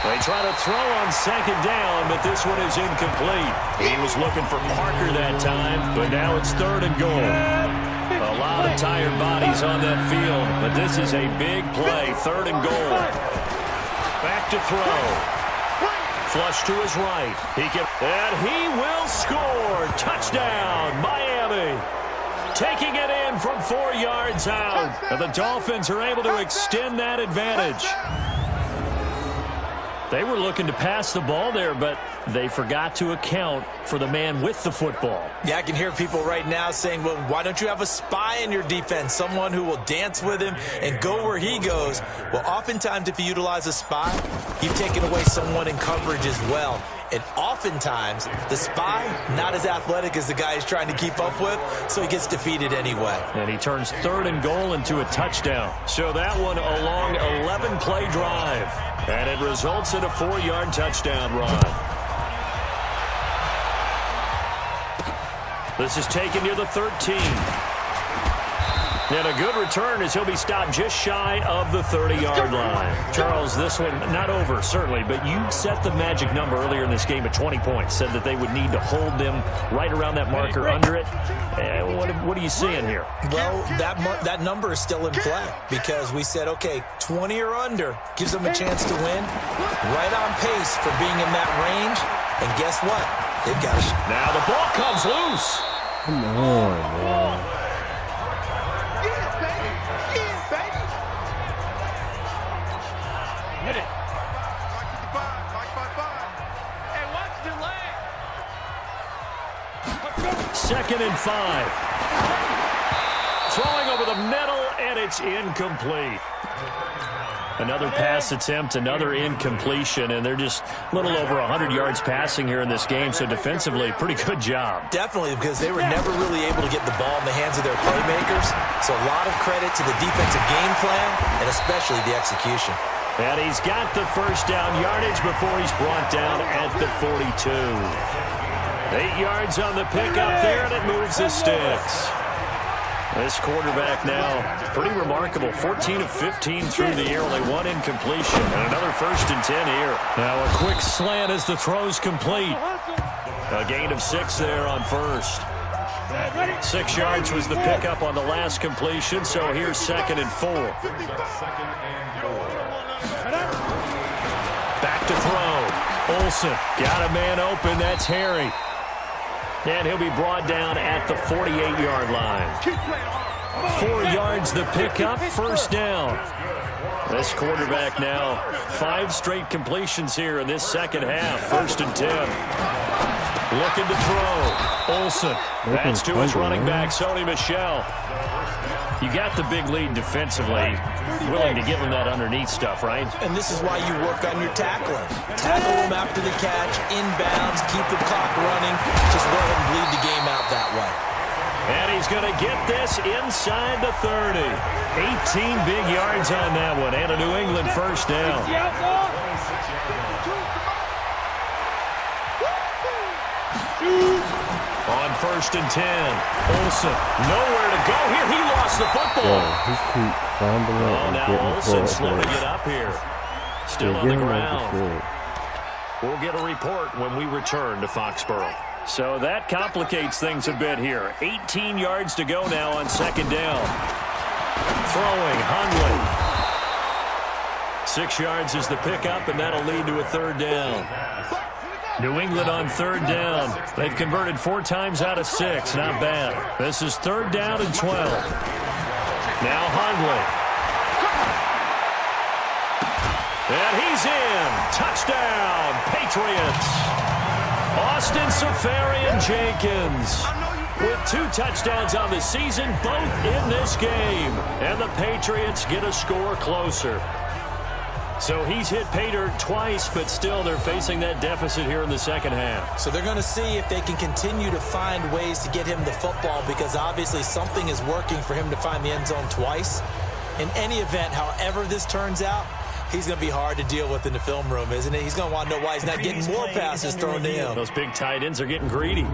S3: They try to throw on 2nd down, but this one is incomplete. He was looking for Parker that time, but now it's 3rd and goal. A lot of tired bodies on that field, but this is a big play. 3rd and goal. Back to throw. Flush to his right. And he will score. Touchdown, Miami. Taking it in from 4 yards out. And the Dolphins are able to extend that advantage. They were looking to pass the ball there, but they forgot to account for the man with the football.
S4: Yeah, I can hear people right now saying, well, why don't you have a spy in your defense, someone who will dance with him and go where he goes? Well, oftentimes if you utilize a spy, you've taken away someone in coverage as well. And oftentimes, the spy, not as athletic as the guy he's trying to keep up with, so he gets defeated anyway.
S3: And he turns 3rd and goal into a touchdown. So that one a long 11-play drive. And it results in a 4-yard touchdown run. This is taken near the 13. And a good return as he'll be stopped just shy of the 30-yard line. Charles, this one not over, certainly, but you set the magic number earlier in this game at 20 points. Said that they would need to hold them right around that marker under it. What are you seeing here?
S4: Well, that number is still in play because we said, okay, 20 or under gives them a chance to win. Right on pace for being in that range. And guess what? They've got a shot.
S3: Now the ball comes loose.
S1: Come on, man.
S6: Hit it.
S3: 2nd and 5. Throwing over the middle, and it's incomplete. Another pass attempt, another incompletion, and they're just a little over 100 yards passing here in this game, so defensively, pretty good job.
S4: Definitely, because they were never really able to get the ball in the hands of their playmakers. So a lot of credit to the defensive game plan, and especially the execution.
S3: And he's got the first down yardage before he's brought down at the 42. 8 yards on the pickup there, and it moves the sticks. This quarterback now, pretty remarkable. 14 of 15 through the air, only 1 incompletion. And another 1st and 10 here. Now a quick slant as the throw's complete. A gain of 6 there on 1st. 6 yards was the pickup on the last completion, so here's 2nd and 4. Back to throw. Olsen got a man open. That's Harry. And he'll be brought down at the 48-yard line. 4 yards the pickup, 1st down. This quarterback now, 5 straight completions here in this second half. 1st and 10. Looking to throw. Olsen. That's to his running back, Sony Michel. You got the big lead defensively. Willing to give him that underneath stuff, right?
S4: And this is why you work on your tackling. Tackle him after the catch, inbounds, keep the clock running. Just work out that way.
S3: And he's going to get this inside the 30. 18 big yards on that one, and a New England first down. On 1st and 10, Olsen, nowhere to go here. He lost the football.
S1: Yeah, he keeps fumbling and
S3: now
S1: getting
S3: Olsen
S1: caught.
S3: slowing it up here. Still on the ground. We'll get a report when we return to Foxborough. So that complicates things a bit here. 18 yards to go now on 2nd down. Throwing, Hundley. 6 yards is the pickup, and that'll lead to a 3rd down. New England on 3rd down. They've converted 4 times out of 6. Not bad. This is 3rd down and 12. Now Hundley. And he's in. Touchdown, Patriots. Austin Seferian-Jenkins with 2 touchdowns on the season, both in this game. And the Patriots get a score closer. So he's hit pay dirt twice, but still they're facing that deficit here in the 2nd half.
S4: So they're going to see if they can continue to find ways to get him the football, because obviously something is working for him to find the end zone twice. In any event, however this turns out, he's going to be hard to deal with in the film room, isn't it? He's going to want to know why he's not getting more passes thrown to him.
S3: Those big tight ends are getting greedy.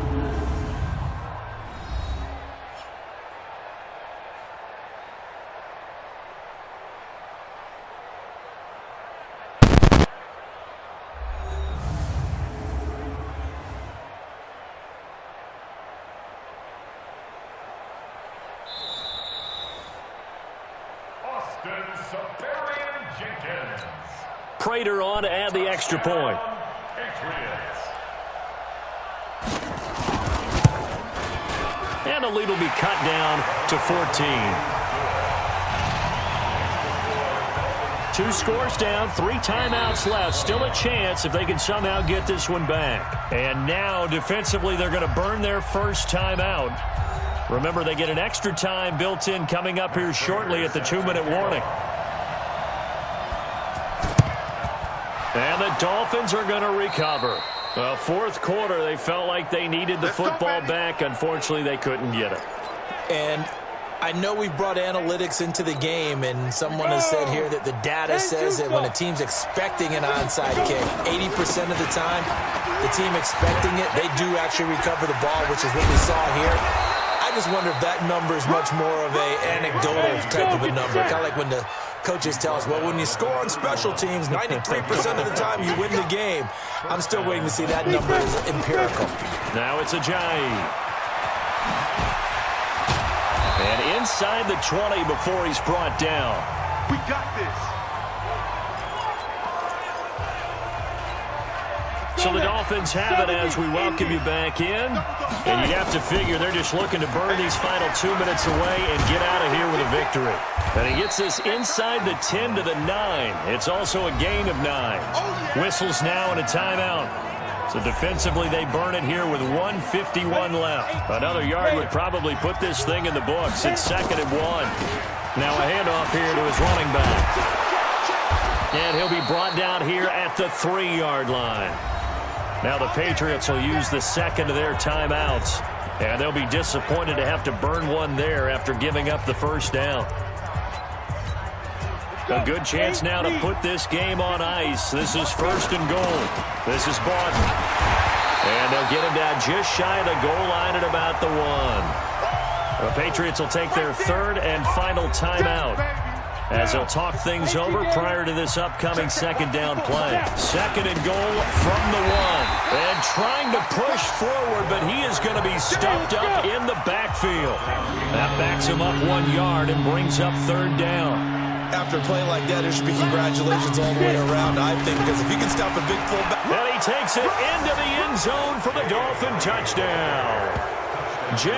S3: Prater on to add the extra point. And the lead will be cut down to 14. 2 scores down, 3 timeouts left. Still a chance if they can somehow get this one back. And now defensively they're going to burn their first timeout. Remember, they get an extra time built in coming up here shortly at the 2-minute warning. And the Dolphins are going to recover. Well, 4th quarter, they felt like they needed the football back. Unfortunately, they couldn't get it.
S4: And I know we brought analytics into the game, and someone has said here that the data says that when a team's expecting an onside kick, 80% of the time, the team expecting it, they do actually recover the ball, which is what we saw here. I just wonder if that number is much more of an anecdotal type of a number, kind of like when the coaches tell us, well, when you score on special teams, 93% of the time you win the game. I'm still waiting to see that number is empirical.
S3: Now it's Ajayi. And inside the 20 before he's brought down.
S5: We got this.
S3: So the Dolphins have it as we welcome you back in. And you have to figure they're just looking to burn these final 2 minutes away and get out of here with a victory. And he gets this inside the 10 to the 9. It's also a gain of 9. Whistles now and a timeout. So defensively they burn it here with 1:51 left. Another yard would probably put this thing in the books. It's 2nd and 1. Now a handoff here to his running back. And he'll be brought down here at the 3-yard line. Now the Patriots will use the 2nd of their timeouts. And they'll be disappointed to have to burn one there after giving up the first down. A good chance now to put this game on ice. This is 1st and goal. This is Barton. And they'll get him down just shy of the goal line at about the 1. The Patriots will take their 3rd and final timeout as they'll talk things over prior to this upcoming 2nd down play. 2nd and goal from the 1. And trying to push forward, but he is going to be stuffed up in the backfield. That backs him up 1 yard and brings up 3rd down.
S4: After a play like that, there should be congratulations all the way around, I think, because if you can stop a big fullback.
S3: And he takes it into the end zone for the Dolphin touchdown.